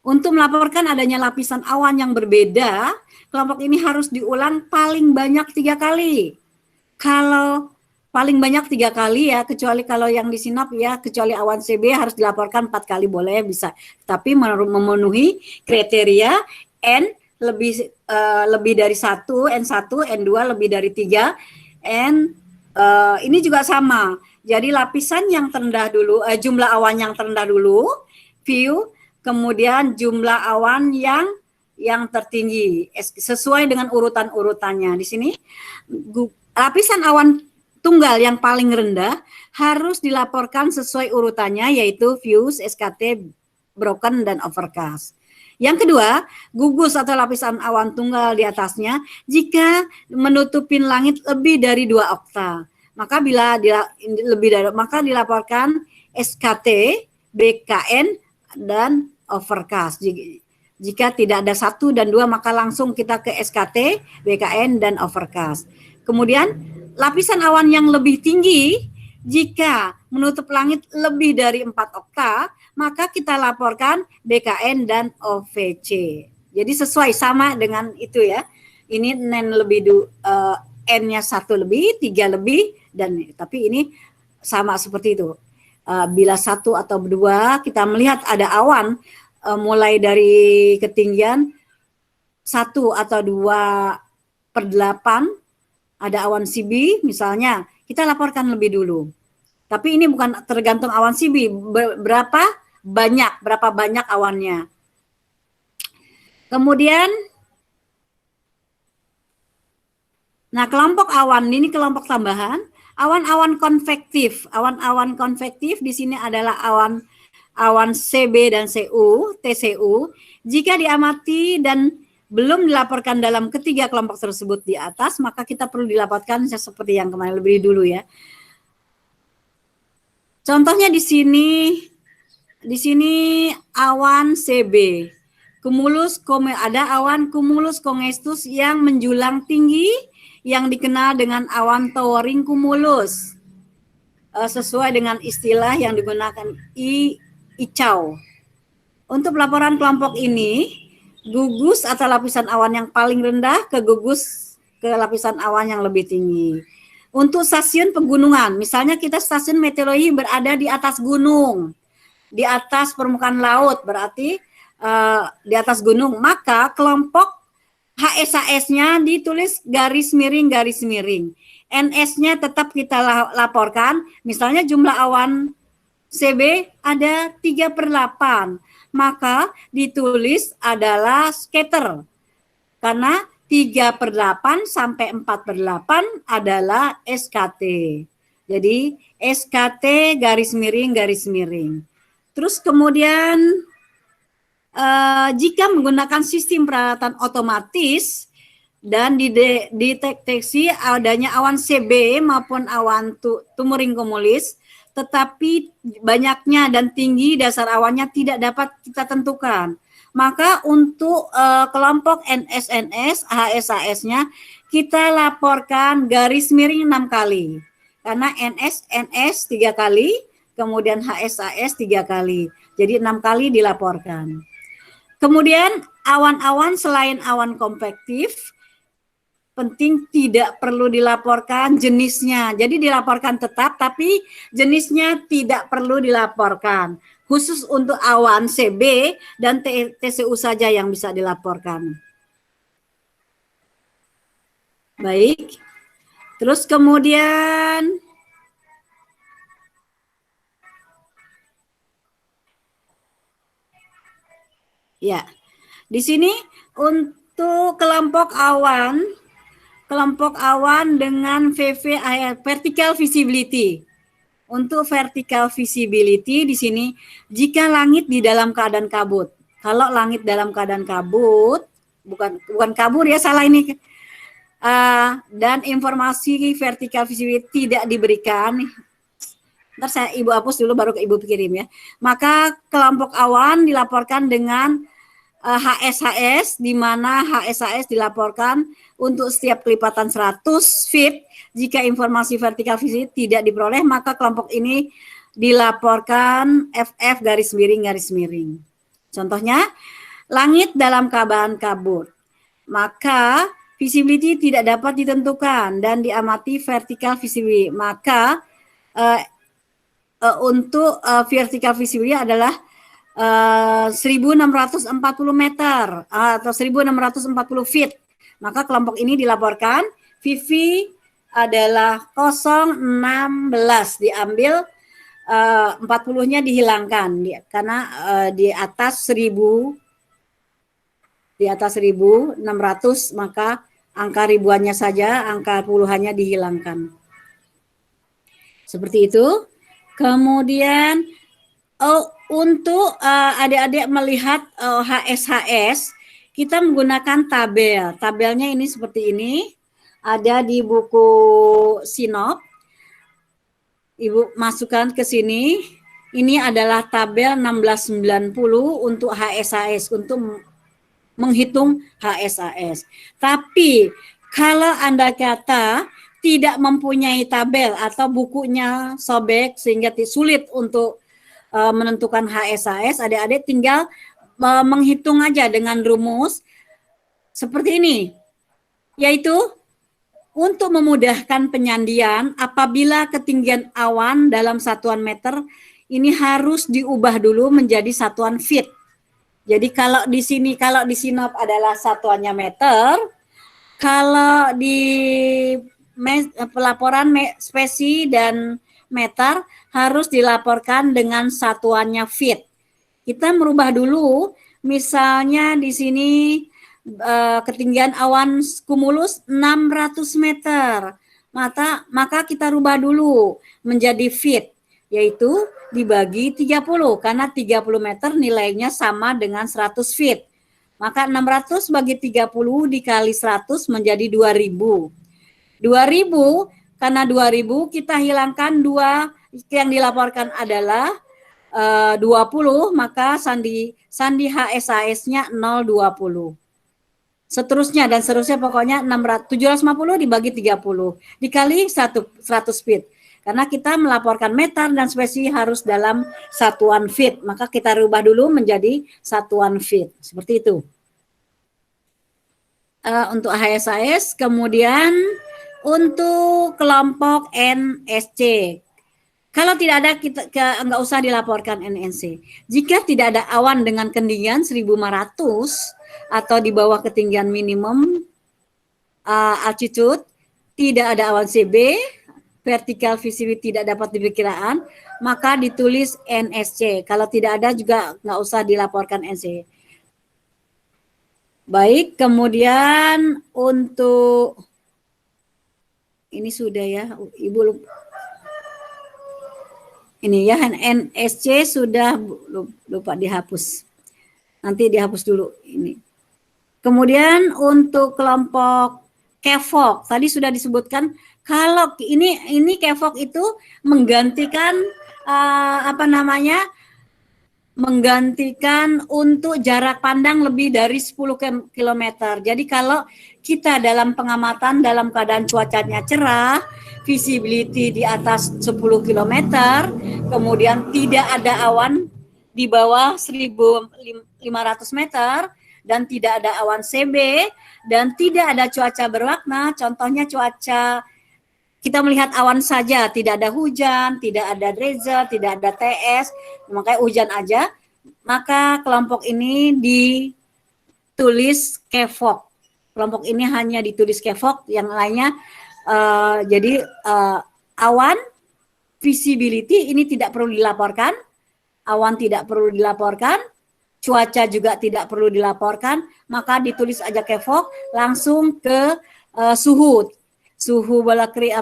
untuk melaporkan adanya lapisan awan yang berbeda, kelompok ini harus diulang paling banyak 3 kali. Kalau paling banyak 3 kali ya, kecuali kalau yang di Sinop ya, kecuali awan CB harus dilaporkan 4 kali boleh bisa. Tapi memenuhi kriteria N lebih dari 1, N1, N2 lebih dari 3, ini juga sama. Jadi lapisan yang terendah dulu, jumlah awan yang terendah dulu, view, kemudian jumlah awan yang tertinggi sesuai dengan urutan-urutannya. Di sini lapisan awan tunggal yang paling rendah harus dilaporkan sesuai urutannya, yaitu views, SKT, broken, dan overcast. Yang kedua, gugus atau lapisan awan tunggal di atasnya jika menutupin langit lebih dari 2 okta. Maka bila maka dilaporkan SKT, BKN, dan overcast. Jika tidak ada 1 dan 2 maka langsung kita ke SKT, BKN, dan overcast. Kemudian lapisan awan yang lebih tinggi jika menutup langit lebih dari 4 okta, maka kita laporkan BKN dan OVC. Jadi sesuai sama dengan itu ya. Ini N-nya 1 lebih, 3 lebih, dan tapi ini sama seperti itu. Bila 1 atau 2 kita melihat ada awan mulai dari ketinggian 1 atau 2/8 ada awan CB misalnya, kita laporkan lebih dulu. Tapi ini bukan tergantung awan CB, berapa banyak awannya. Kemudian, nah kelompok awan ini kelompok tambahan, awan-awan konvektif. Awan-awan konvektif di sini adalah awan CB dan TCU. Jika diamati dan belum dilaporkan dalam ketiga kelompok tersebut di atas, maka kita perlu dilaporkan seperti yang kemarin lebih dulu ya. Contohnya di sini awan CB. Ada awan cumulus congestus yang menjulang tinggi yang dikenal dengan awan towering cumulus. Sesuai dengan istilah yang digunakan ICAO. Untuk laporan kelompok ini, gugus atau lapisan awan yang paling rendah ke lapisan awan yang lebih tinggi. Untuk stasiun pegunungan, misalnya kita stasiun meteorologi berada di atas gunung, di atas permukaan laut, berarti di atas gunung, maka kelompok HSAS-nya ditulis garis miring. NS-nya tetap kita laporkan, misalnya jumlah awan CB ada 3/8, maka ditulis adalah scatter, karena 3/8 sampai 4/8 adalah SKT. Jadi SKT garis miring. Terus kemudian jika menggunakan sistem peralatan otomatis dan dideteksi adanya awan CB maupun awan tumuring cumulus, tetapi banyaknya dan tinggi dasar awannya tidak dapat kita tentukan. Maka untuk kelompok NS, HSAS-nya kita laporkan garis miring 6 kali. Karena NS 3 kali, kemudian HSAS 3 kali. Jadi 6 kali dilaporkan. Kemudian awan-awan selain awan konvektif, penting tidak perlu dilaporkan jenisnya. Jadi dilaporkan tetap, tapi jenisnya tidak perlu dilaporkan. Khusus untuk awan CB dan TCU saja yang bisa dilaporkan. Baik. Terus kemudian ya, di sini untuk kelompok awan dengan VV vertical visibility. Untuk vertical visibility di sini jika langit di dalam keadaan kabut. Kalau langit dalam keadaan kabut, bukan kabur ya, salah ini. Dan informasi vertical visibility tidak diberikan. Ntar Ibu hapus dulu baru ke Ibu kirim ya. Maka kelompok awan dilaporkan dengan HSHS, di mana HSHS dilaporkan untuk setiap kelipatan 100 feet. Jika informasi vertikal visibility tidak diperoleh, maka kelompok ini dilaporkan FF garis miring. Contohnya, langit dalam keadaan kabut. Maka visibility tidak dapat ditentukan dan diamati vertikal visibility. Maka untuk vertikal visibility adalah 1640 meter atau 1640 feet. Maka kelompok ini dilaporkan VV adalah 016, diambil 40-nya dihilangkan karena di atas 1600, maka angka ribuannya saja, angka puluhannya dihilangkan. Seperti itu. Kemudian untuk adik-adik melihat HSHS, kita menggunakan tabel. Tabelnya ini seperti ini, ada di buku Sinop. Ibu masukkan ke sini. Ini adalah tabel 1690 untuk HSHS, untuk menghitung HSHS. Tapi kalau Anda kata tidak mempunyai tabel atau bukunya sobek sehingga sulit untuk menentukan HSHS, adik-adik tinggal menghitung aja dengan rumus seperti ini, yaitu untuk memudahkan penyandian, apabila ketinggian awan dalam satuan meter ini harus diubah dulu menjadi satuan feet. Jadi kalau di sini, kalau di Sinop adalah satuannya meter, kalau di pelaporan spesi dan meter harus dilaporkan dengan satuannya feet. Kita merubah dulu, misalnya di sini ketinggian awan kumulus 600 meter. Maka kita rubah dulu menjadi feet, yaitu dibagi 30, karena 30 meter nilainya sama dengan 100 feet. Maka 600 bagi 30 dikali 100 menjadi 2000. 2000, karena 2000 kita hilangkan 2, yang dilaporkan adalah 20, maka sandi HSHS-nya 020. Seterusnya dan seterusnya, pokoknya 750 dibagi 30 dikali 100 feet. Karena kita melaporkan meter dan spesi harus dalam satuan feet, maka kita rubah dulu menjadi satuan feet. Seperti itu. Untuk HSHS, kemudian untuk kelompok NSC. Kalau tidak ada, kita nggak usah dilaporkan NNC. Jika tidak ada awan dengan ketinggian 1500 atau di bawah ketinggian minimum altitude, tidak ada awan CB, vertical visibility tidak dapat diperkirakan, maka ditulis NSC. Kalau tidak ada juga nggak usah dilaporkan NC. Baik, kemudian untuk ini sudah ya, Ibu ini ya, NSC sudah lupa dihapus. Nanti dihapus dulu ini. Kemudian untuk kelompok KEVOK tadi sudah disebutkan, kalau ini KEVOK itu menggantikan menggantikan untuk jarak pandang lebih dari 10 km. Jadi kalau kita dalam pengamatan dalam keadaan cuacanya cerah, visibility di atas 10 km, kemudian tidak ada awan di bawah 1500 meter, dan tidak ada awan CB, dan tidak ada cuaca berwarna, contohnya cuaca kita melihat awan saja, tidak ada hujan, tidak ada drizzle, tidak ada TS, makanya hujan aja, maka kelompok ini ditulis KEVOK. Kelompok ini hanya ditulis KEVOK, yang lainnya jadi awan, visibility ini tidak perlu dilaporkan, awan tidak perlu dilaporkan, cuaca juga tidak perlu dilaporkan, maka ditulis aja KEVOK, langsung ke suhu bola kering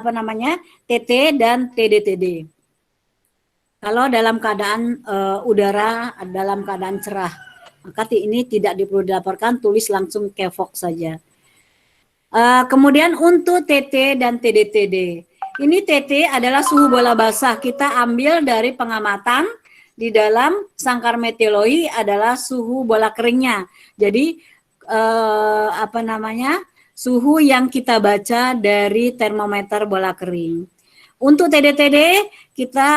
TT dan TDTD. Kalau dalam keadaan udara dalam keadaan cerah, maka ini tidak perlu dilaporkan, tulis langsung KEVOK saja. Kemudian untuk TT dan TDTD, ini TT adalah suhu bola basah, kita ambil dari pengamatan di dalam sangkar meteorologi adalah suhu bola keringnya. Jadi suhu yang kita baca dari termometer bola kering. Untuk TD-TD kita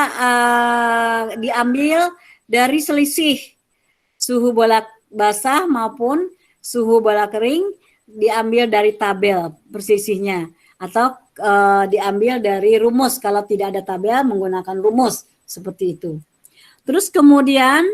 diambil dari selisih suhu bola basah maupun suhu bola kering, diambil dari tabel persisihnya atau diambil dari rumus. Kalau tidak ada tabel menggunakan rumus seperti itu. Terus kemudian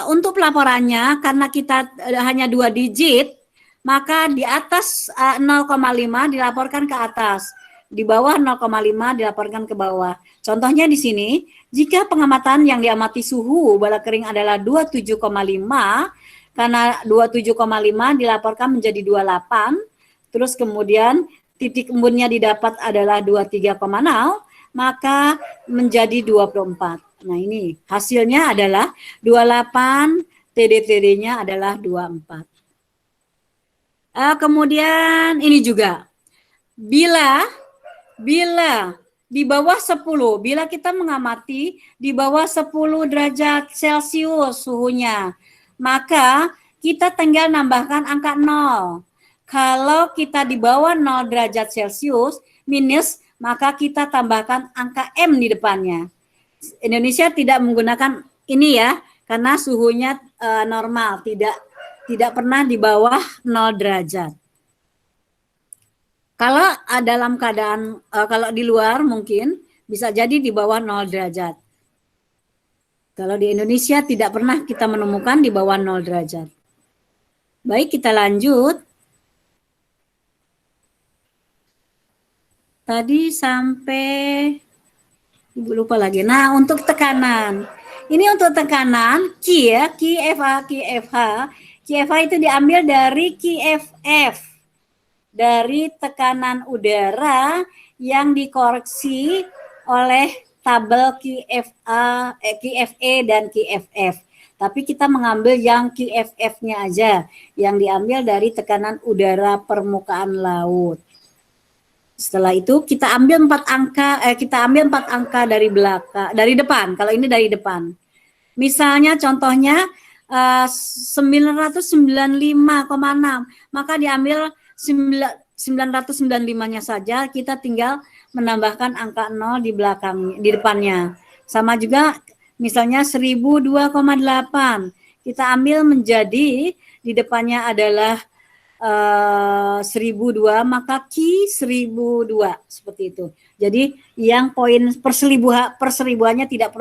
untuk pelaporannya karena kita hanya 2 digit, maka di atas 0,5 dilaporkan ke atas, di bawah 0,5 dilaporkan ke bawah. Contohnya di sini, jika pengamatan yang diamati suhu bola kering adalah 27,5, karena 27,5 dilaporkan menjadi 28, terus kemudian titik embunnya didapat adalah 23,0, maka menjadi 24. Nah ini hasilnya adalah 28, TD-TD-nya adalah 24. Kemudian ini juga, bila di bawah 10, bila kita mengamati di bawah 10 derajat Celcius suhunya, maka kita tinggal nambahkan angka 0. Kalau kita di bawah 0 derajat Celcius minus, maka kita tambahkan angka M di depannya. Indonesia tidak menggunakan ini ya, karena suhunya normal, tidak pernah di bawah 0 derajat. Kalau dalam keadaan, kalau di luar mungkin bisa jadi di bawah 0 derajat. Kalau di Indonesia tidak pernah kita menemukan di bawah 0 derajat. Baik, kita lanjut. Tadi sampai, Ibu lupa lagi. Nah, untuk tekanan. Ini untuk tekanan, Q ya, QFH itu diambil dari QFF. Dari tekanan udara yang dikoreksi oleh tabel QFE dan QFF. Tapi kita mengambil yang QFF-nya aja, yang diambil dari tekanan udara permukaan laut. Setelah itu kita ambil 4 angka dari belakang, dari depan. Kalau ini dari depan. Misalnya contohnya 995,6, maka diambil 995-nya saja, kita tinggal menambahkan angka 0 di belakang, di depannya. Sama juga misalnya 1002,8, kita ambil menjadi di depannya adalah 1002, maka Q 1002 seperti itu. Jadi yang poin perseribuannya tidak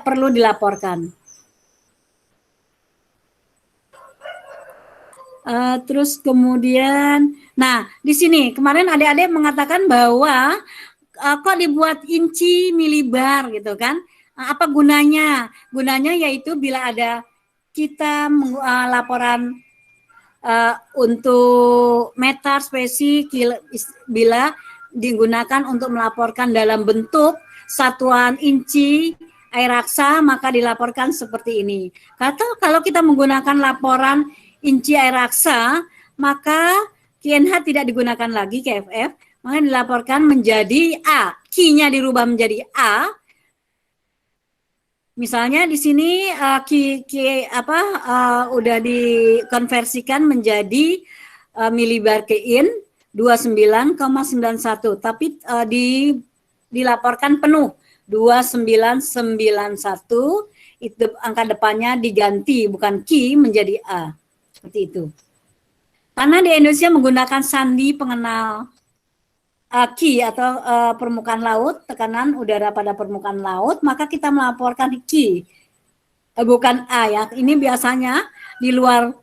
perlu dilaporkan. Terus kemudian, nah di sini kemarin adik-adik mengatakan bahwa kok dibuat inci milibar gitu kan? Apa gunanya? Gunanya yaitu bila ada kita laporan untuk meter spesi bila digunakan untuk melaporkan dalam bentuk satuan inci air raksa, maka dilaporkan seperti ini. Kalau kita menggunakan laporan inci air raksa, maka QNH tidak digunakan lagi, QFF, maka dilaporkan menjadi A. Q-nya dirubah menjadi A. Misalnya di sini udah dikonversikan menjadi milibar ke in 29,91, tapi dilaporkan penuh 2991, itu angka depannya diganti bukan Q menjadi A. Seperti itu. Karena di Indonesia menggunakan sandi pengenal Q atau permukaan laut, tekanan udara pada permukaan laut, maka kita melaporkan Q, bukan A ya. Ini biasanya di luar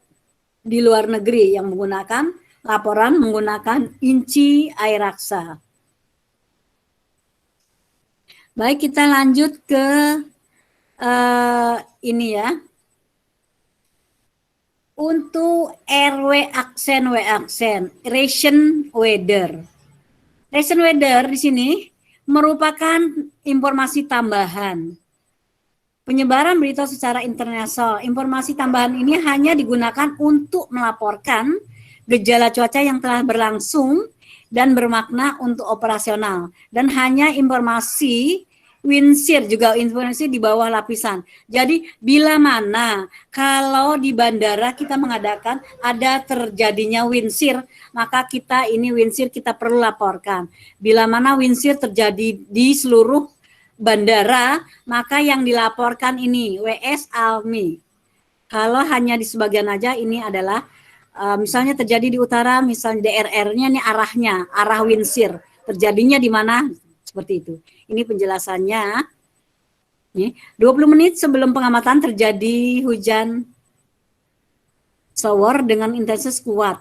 negeri yang menggunakan laporan menggunakan inci air raksa. Baik, kita lanjut ke ini ya. Untuk RW aksen, W aksen, ration weather. Ration weather di sini merupakan informasi tambahan. Penyebaran berita secara internasional. Informasi tambahan ini hanya digunakan untuk melaporkan gejala cuaca yang telah berlangsung dan bermakna untuk operasional. Dan hanya informasi wind shear juga informasi di bawah lapisan. Jadi bila mana kalau di bandara kita mengadakan ada terjadinya wind shear, maka kita ini wind shear kita perlu laporkan. Bila mana wind shear terjadi di seluruh bandara, maka yang dilaporkan ini WS Almi. Kalau hanya di sebagian aja, ini adalah misalnya terjadi di utara, misalnya DRR-nya ini arah wind shear. Terjadinya di mana? Seperti itu. Ini penjelasannya. Nih, 20 menit sebelum pengamatan terjadi hujan shower dengan intensitas kuat.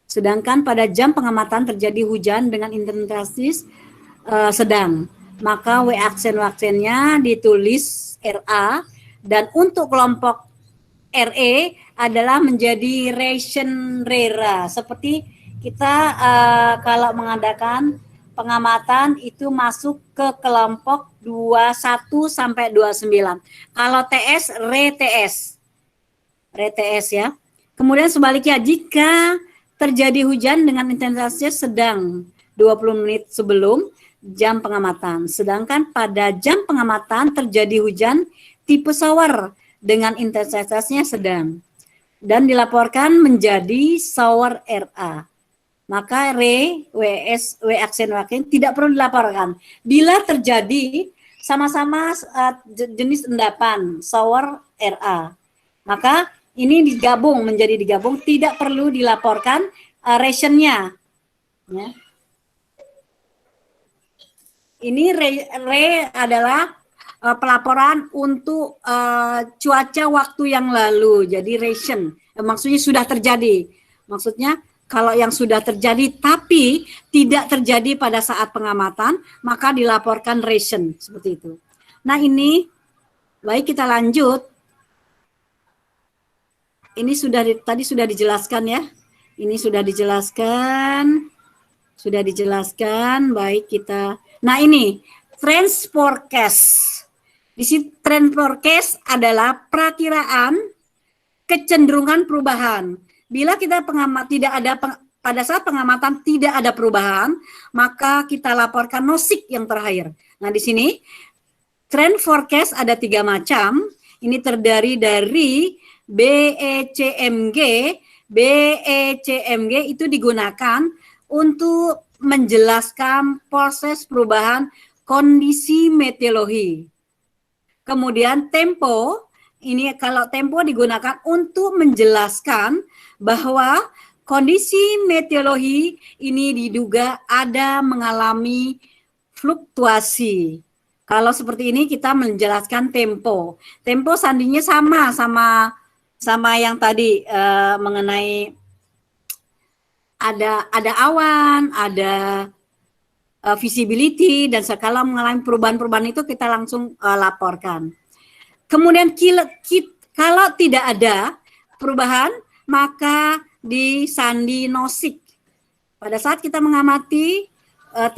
Sedangkan pada jam pengamatan terjadi hujan dengan intensitas sedang. Maka waksennya ditulis RA, dan untuk kelompok RE adalah menjadi ration rera. Seperti kita kalau mengadakan pengamatan itu masuk ke kelompok 21 sampai 29. Kalau TS, RTS ya. Kemudian sebaliknya, jika terjadi hujan dengan intensitas sedang 20 menit sebelum jam pengamatan. Sedangkan pada jam pengamatan terjadi hujan tipe shower dengan intensitasnya sedang. Dan dilaporkan menjadi shower RA. Maka WS tidak perlu dilaporkan. Bila terjadi sama-sama jenis endapan shower RA, maka ini digabung, tidak perlu dilaporkan rationnya. Ya. Ini adalah pelaporan untuk cuaca waktu yang lalu, jadi ration. Maksudnya sudah terjadi. Maksudnya kalau yang sudah terjadi tapi tidak terjadi pada saat pengamatan, maka dilaporkan ration, seperti itu. Nah ini, baik kita lanjut. Ini tadi sudah dijelaskan ya. Ini sudah dijelaskan. Baik kita. Nah ini, trend forecast. Di sini trend forecast adalah perakiraan kecenderungan perubahan. Bila kita pada saat pengamatan tidak ada perubahan, maka kita laporkan nosik yang terakhir. Nah di sini trend forecast ada 3 macam. Ini terdiri dari BECMG. BECMG itu digunakan untuk menjelaskan proses perubahan kondisi meteorologi. Kemudian tempo, ini kalau tempo digunakan untuk menjelaskan bahwa kondisi meteorologi ini diduga ada mengalami fluktuasi. Kalau seperti ini kita menjelaskan tempo. Tempo sandinya sama yang tadi mengenai ada awan, ada visibility, dan sekala mengalami perubahan-perubahan itu kita langsung laporkan. Kemudian kalau tidak ada perubahan, maka disandi nosik. Pada saat kita mengamati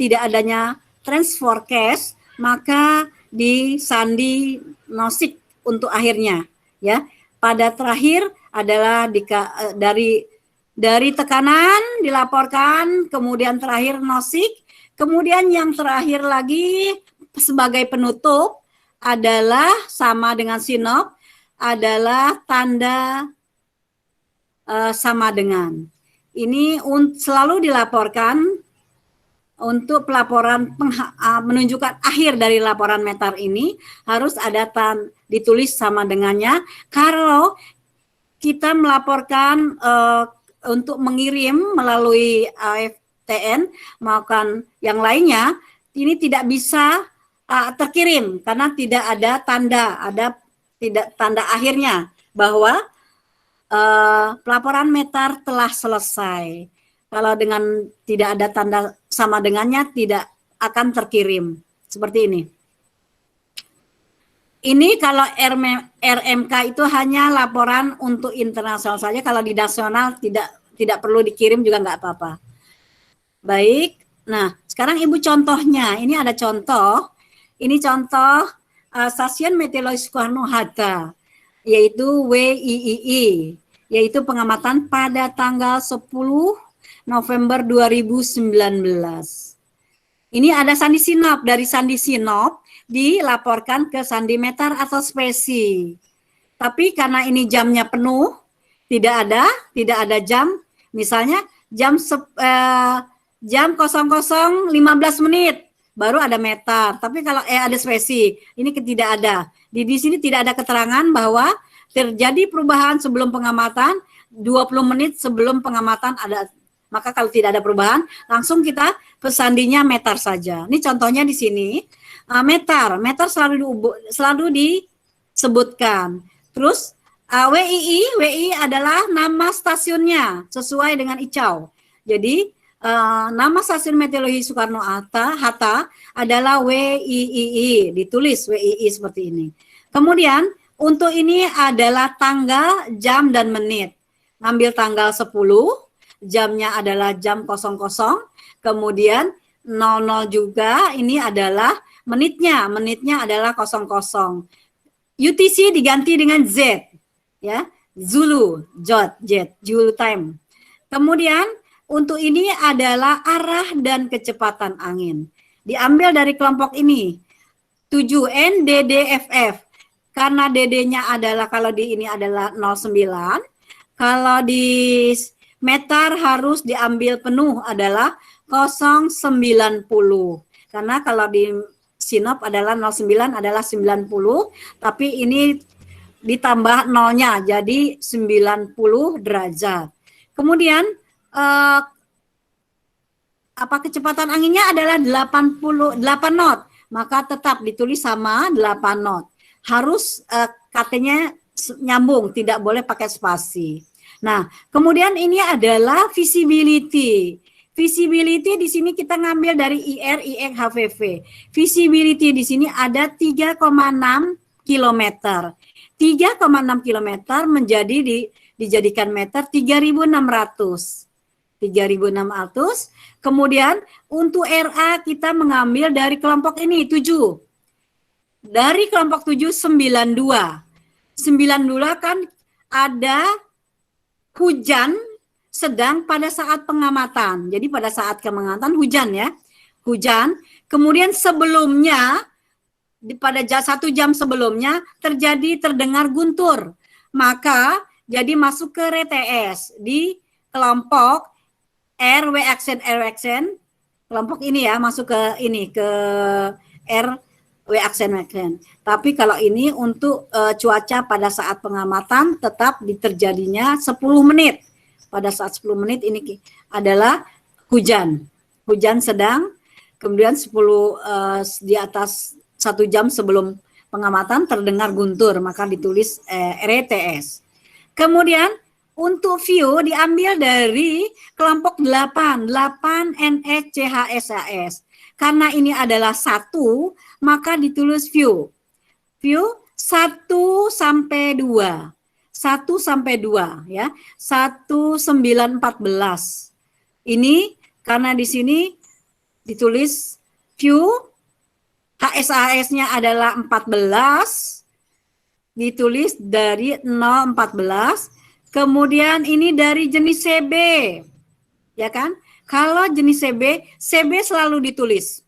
tidak adanya trend forecast, maka disandi nosik untuk akhirnya. Ya, pada terakhir adalah dari tekanan dilaporkan, kemudian terakhir nosik, kemudian yang terakhir lagi sebagai penutup adalah sama dengan sinop, adalah tanda sama dengan. Ini selalu dilaporkan untuk pelaporan menunjukkan akhir dari laporan meter ini harus ada ditulis sama dengannya. Kalau kita melaporkan untuk mengirim melalui AFTN maupun yang lainnya, ini tidak bisa terkirim karena tidak ada tanda akhirnya bahwa pelaporan meter telah selesai. Kalau dengan tidak ada tanda sama dengannya tidak akan terkirim. Seperti ini. Ini kalau RMK itu hanya laporan untuk internasional saja. Kalau di nasional tidak perlu dikirim juga nggak apa-apa. Baik. Nah, sekarang Ibu contohnya. Ini ada contoh. Ini contoh Stasiun Meteorologi Soekarno-Hatta, yaitu WIII, yaitu pengamatan pada tanggal 10 November 2019. Ini ada sandi sinop. Dari sandi sinop, dilaporkan ke sandimeter atau spesi. Tapi karena ini jamnya penuh, tidak ada jam, misalnya jam 00.15 menit baru ada meter. Tapi kalau ada spesi, ini tidak ada. Di sini tidak ada keterangan bahwa terjadi perubahan sebelum pengamatan, 20 menit sebelum pengamatan ada. Maka kalau tidak ada perubahan, langsung kita pesandinya meter saja. Ini contohnya di sini, meter selalu disebutkan. Terus WII adalah nama stasiunnya sesuai dengan ICAO. Jadi nama stasiun meteorologi Soekarno-Hatta adalah WIII, ditulis WII seperti ini. Kemudian untuk ini adalah tanggal, jam, dan menit. Ngambil tanggal 10, jamnya adalah jam 00, kemudian 00 juga, ini adalah menitnya adalah 00. UTC diganti dengan Z, ya, Zulu, Zulu time. Kemudian untuk ini adalah arah dan kecepatan angin. Diambil dari kelompok ini, 7 NDDFF. Karena DD-nya adalah, kalau di ini adalah 09, kalau di meter harus diambil penuh adalah 090. Karena kalau di sinop adalah 09 adalah 90, tapi ini ditambah nolnya jadi 90 derajat. Kemudian kecepatan anginnya adalah 88 knot, maka tetap ditulis sama 8 knot. Harus katanya nyambung, tidak boleh pakai spasi. Nah, kemudian ini adalah visibility. Visibility di sini kita ngambil dari IR, IX, HVV. Visibility di sini ada 3,6 km. 3,6 km dijadikan meter 3.600. 3.600. Kemudian untuk RA kita mengambil dari kelompok ini 7. Dari kelompok 7 92. 92 kan ada hujan sedang pada saat pengamatan. Jadi pada saat pengamatan hujan ya. Hujan. Kemudian sebelumnya pada 1 jam sebelumnya terdengar guntur. Maka jadi masuk ke RTS di kelompok RW aksen. Kelompok ini ya masuk ke ini ke RW aksen. Tapi kalau ini untuk cuaca pada saat pengamatan tetap terjadinya 10 menit. Pada saat 10 menit ini adalah hujan sedang, kemudian 10 di atas 1 jam sebelum pengamatan terdengar guntur, maka ditulis RTS. Kemudian untuk view diambil dari kelompok 8 NSCHSAS. Karena ini adalah 1, maka ditulis view. View 1 sampai 2. 1 sampai 2 ya. 1914. Ini karena di sini ditulis view HSAS-nya adalah 14. Ditulis dari 014. Kemudian ini dari jenis CB. Ya kan? Kalau jenis CB selalu ditulis.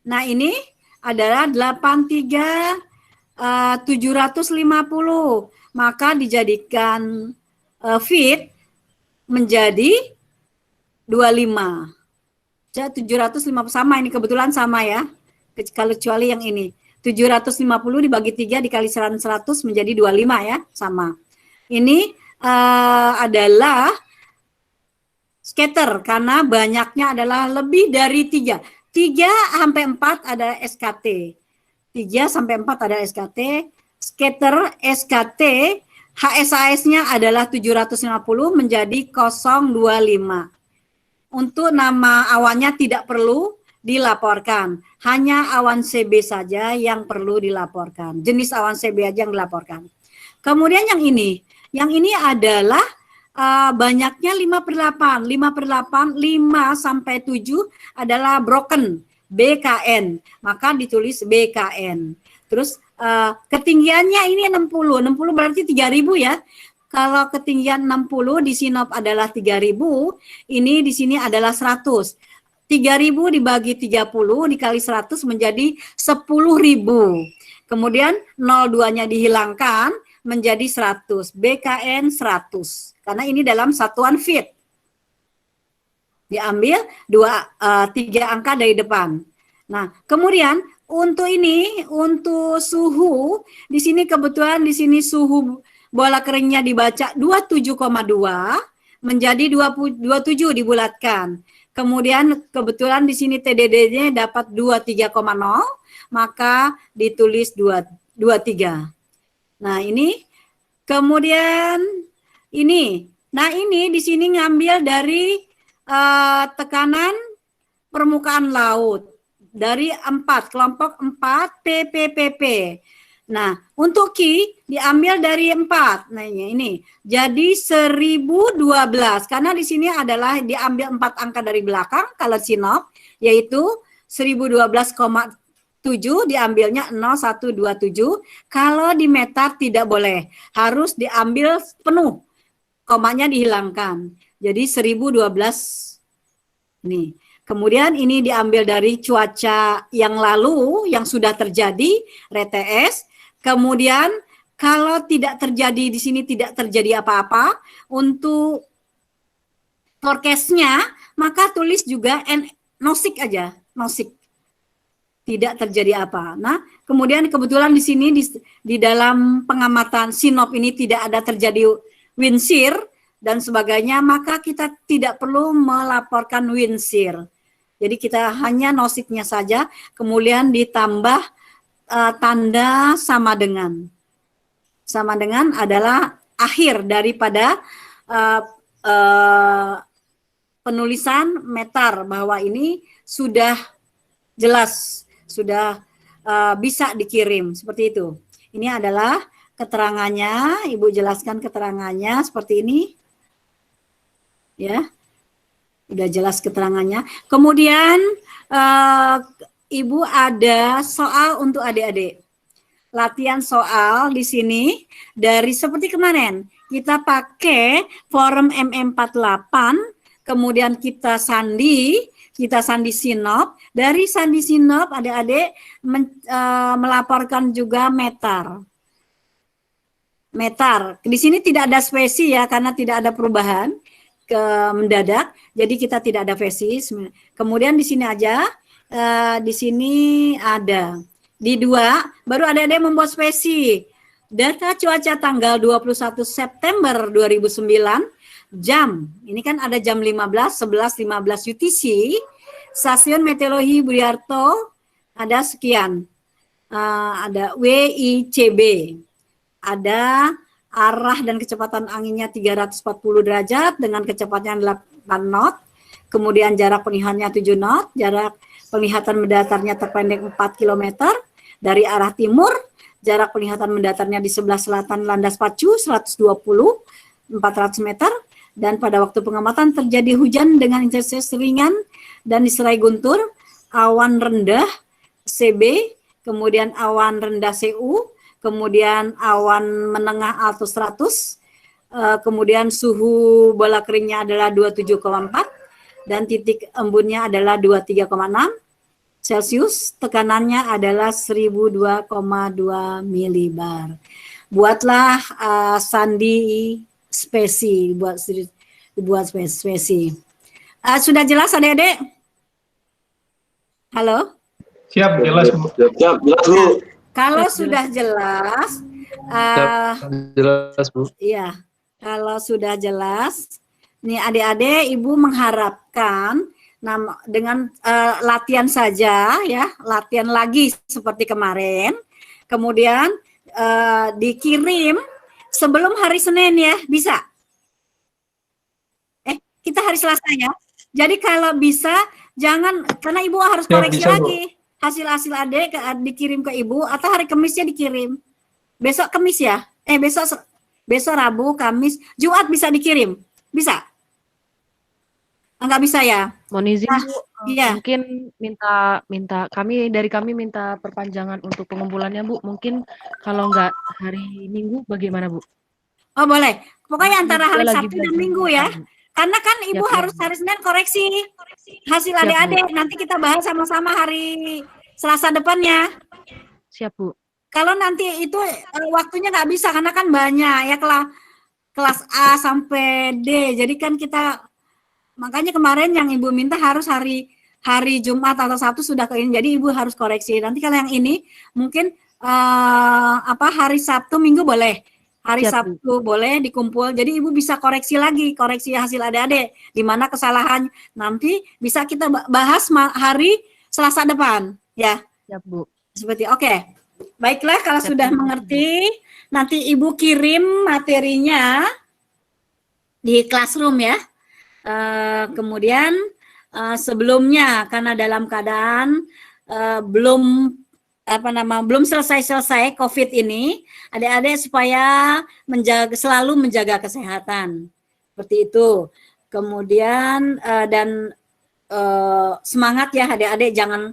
Nah, ini adalah 750, maka dijadikan feet menjadi 25. 750 sama, ini kebetulan sama ya. Kecuali yang ini. 750 dibagi 3 dikali 100 menjadi 25 ya, sama. Ini adalah scatter karena banyaknya adalah lebih dari 3. 3 sampai 4 ada SKT. 3 sampai 4 ada SKT. Scatter SKT HSAS-nya adalah 750 menjadi 025. Untuk nama awannya tidak perlu dilaporkan. Hanya awan CB saja yang perlu dilaporkan. Jenis awan CB aja yang dilaporkan. Kemudian yang ini adalah banyaknya 5/8. 5/8, 5 sampai 7 adalah broken, BKN. Maka ditulis BKN. Terus ketinggiannya ini 60. 60 berarti 3000 ya. Kalau ketinggian 60 di Sinop adalah 3000, ini di sini adalah 100. 3.000 dibagi 30 dikali 100 menjadi 10.000. Kemudian 02-nya dihilangkan menjadi 100. BKN 100. Karena ini dalam satuan feet. Diambil 3 angka dari depan. Nah, kemudian untuk ini, untuk suhu, di sini kebetulan di sini suhu bola keringnya dibaca 27,2 menjadi 27 dibulatkan. Kemudian kebetulan di sini TDD-nya dapat 23,0, maka ditulis 23. Nah, ini kemudian ini. Nah, ini di sini ngambil dari tekanan permukaan laut dari 4, kelompok 4 PPPP. Nah, untuk Ki diambil dari 4. Nah, ini. Jadi 1012 karena di sini adalah diambil 4 angka dari belakang kalau sinop yaitu 1012,7 diambilnya 0127. Kalau di meter tidak boleh, harus diambil penuh. Komanya dihilangkan. Jadi 1012 nih. Kemudian ini diambil dari cuaca yang lalu yang sudah terjadi RTS. Kemudian kalau tidak terjadi di sini tidak terjadi apa-apa untuk forecast-nya, maka tulis juga nosik aja, nosik. Tidak terjadi apa. Nah, kemudian kebetulan di sini di dalam pengamatan sinop ini tidak ada terjadi wind shear dan sebagainya, maka kita tidak perlu melaporkan wind shear. Jadi kita hanya nosiknya saja, kemudian ditambah tanda sama dengan. Sama dengan adalah akhir daripada penulisan meter bahwa ini sudah jelas, sudah bisa dikirim seperti itu. Ini adalah keterangannya, Ibu jelaskan keterangannya seperti ini. Ya. Udah jelas keterangannya. Kemudian Ibu ada soal untuk adik-adik. Latihan soal di sini dari seperti kemarin. Kita pakai forum MM48, kemudian kita sandi sinop. Dari sandi sinop adik-adik melaporkan juga meter. Meter. Di sini tidak ada spesi ya karena tidak ada perubahan ke mendadak. Jadi kita tidak ada spesi. Kemudian di sini aja di sini ada di 2 baru ada membuat spesi data cuaca tanggal 21 September 2009 jam ini kan ada jam 11:15 UTC stasiun meteorologi Budiarto ada sekian ada WICB ada arah dan kecepatan anginnya 340 derajat dengan kecepatan 8 knot kemudian jarak penglihatannya 7 knot jarak penglihatan mendatarnya terpendek 4 km dari arah timur, jarak penglihatan mendatarnya di sebelah selatan landas pacu 120 400 meter dan pada waktu pengamatan terjadi hujan dengan intensitas ringan dan disertai guntur, awan rendah CB, kemudian awan rendah CU, kemudian awan menengah alto 100, kemudian suhu bola keringnya adalah 27,4 dan titik embunnya adalah 23,6 Celcius, tekanannya adalah 1002,2 milibar. Buatlah sandi spesi, buat spesi. Sudah jelas adik-adik? Halo? Siap, jelas Bu. Siap, jelas Bu. Kalau sudah jelas, jelas Bu. Iya, kalau sudah jelas, nih adik-adik, Ibu mengharapkan dengan latihan saja ya, latihan lagi seperti kemarin, kemudian dikirim sebelum hari Senin ya, bisa? Kita hari Selasa ya. Jadi kalau bisa jangan, karena Ibu harus koreksi bisa, lagi hasil-hasil adik dikirim ke Ibu atau hari Kamisnya dikirim. Besok Kamis ya? Besok Rabu, Kamis, Jumat bisa dikirim? Bisa? Enggak bisa ya? Mohon izin Bu, iya. mungkin dari kami minta perpanjangan untuk pengumpulannya Bu. Mungkin kalau enggak hari Minggu bagaimana Bu? Oh boleh. Pokoknya antara hari Sabtu dan Minggu ya. Karena kan Ibu Siap, harus hari Senin koreksi hasil Siap, Bu. adik-adik. Nanti kita bahas sama-sama hari Selasa depannya. Siap, Bu. Kalau nanti itu waktunya nggak bisa karena kan banyak ya kelas A sampai D. Jadi kan kita makanya kemarin yang Ibu minta harus hari Jumat atau Sabtu sudah ke ini. Jadi Ibu harus koreksi. Nanti kalau yang ini mungkin hari Sabtu Minggu boleh. Hari Siap, Bu. Sabtu boleh dikumpul. Jadi Ibu bisa koreksi lagi, koreksi hasil adik-adik di mana kesalahan. Nanti bisa kita bahas hari Selasa depan, ya. Siap, Bu. Seperti oke. Baiklah, kalau Siap, sudah Bu. mengerti, nanti Ibu kirim materinya di classroom ya. Kemudian sebelumnya karena dalam keadaan belum selesai COVID ini, adik-adik supaya selalu menjaga kesehatan. Seperti itu. Kemudian dan semangat ya adik-adik, jangan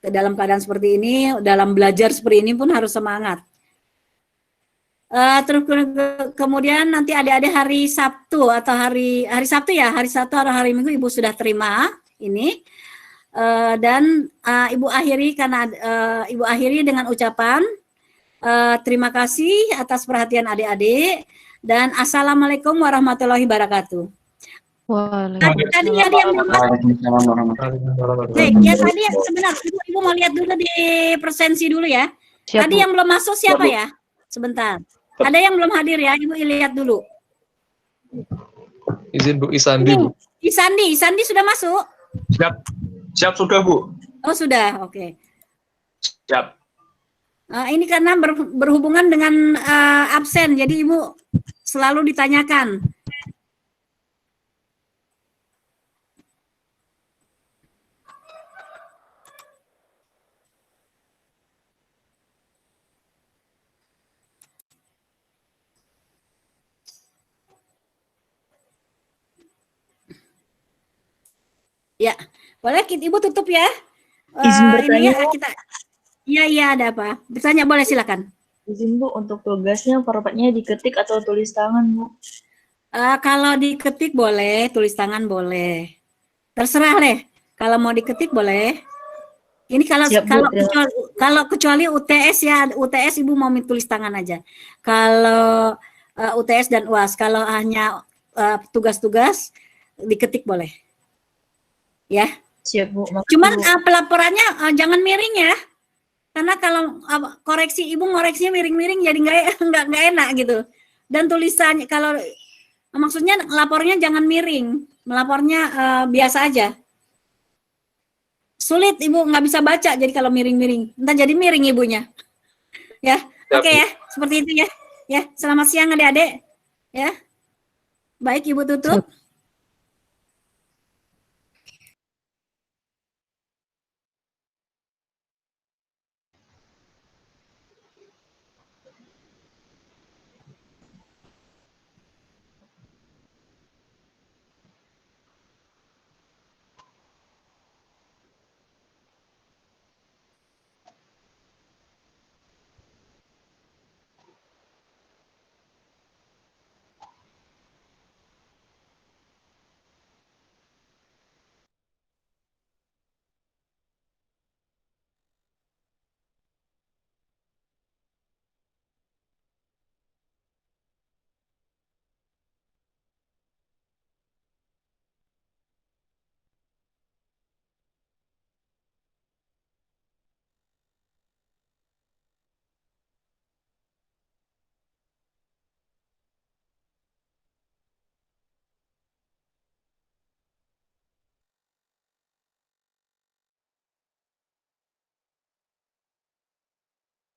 dalam keadaan seperti ini, dalam belajar seperti ini pun harus semangat. Terus kemudian nanti adik-adik hari Sabtu atau hari Sabtu ya, hari Sabtu atau hari Minggu Ibu sudah terima ini. Dan Ibu akhiri dengan ucapan terima kasih atas perhatian adik-adik dan assalamualaikum warahmatullahi wabarakatuh. Tadi ada yang belum masuk. Ya tadi sebentar, Ibu mau lihat dulu di presensi dulu ya. Siap, tadi Bu. yang belum masuk siapa ya? Sebentar. Ada yang belum hadir ya, Ibu lihat dulu. Izin Bu, Isandi, Bu. Isandi sudah masuk? Siap sudah, Bu. Oh sudah, oke. Siap. Ini karena berhubungan dengan absen, jadi Ibu selalu ditanyakan. Ya, boleh Ibu tutup ya. Izin bertanya, Iya, ada apa? Bertanya boleh, silakan. izin Bu, untuk tugasnya formatnya diketik atau tulis tangan, Bu? Kalau diketik boleh, tulis tangan boleh. Terserah deh. Kalau mau diketik boleh. Ini Siap, Bu, kecuali UTS ya, UTS Ibu mau tulis tangan aja. Kalau UTS dan UAS, kalau hanya tugas-tugas diketik boleh. Ya. Siap, Bu. Makasih, Cuman Bu. pelaporannya jangan miring ya. Karena kalau koreksi Ibu ngoreksinya miring-miring jadi nggak enak gitu. Dan tulisannya kalau maksudnya lapornya jangan miring, melapornya biasa aja. Sulit Ibu nggak bisa baca jadi kalau miring-miring. Entah jadi miring Ibunya. Ya, oke ya, seperti itu ya. Ya, selamat siang adik-adik. Ya. Baik Ibu tutup.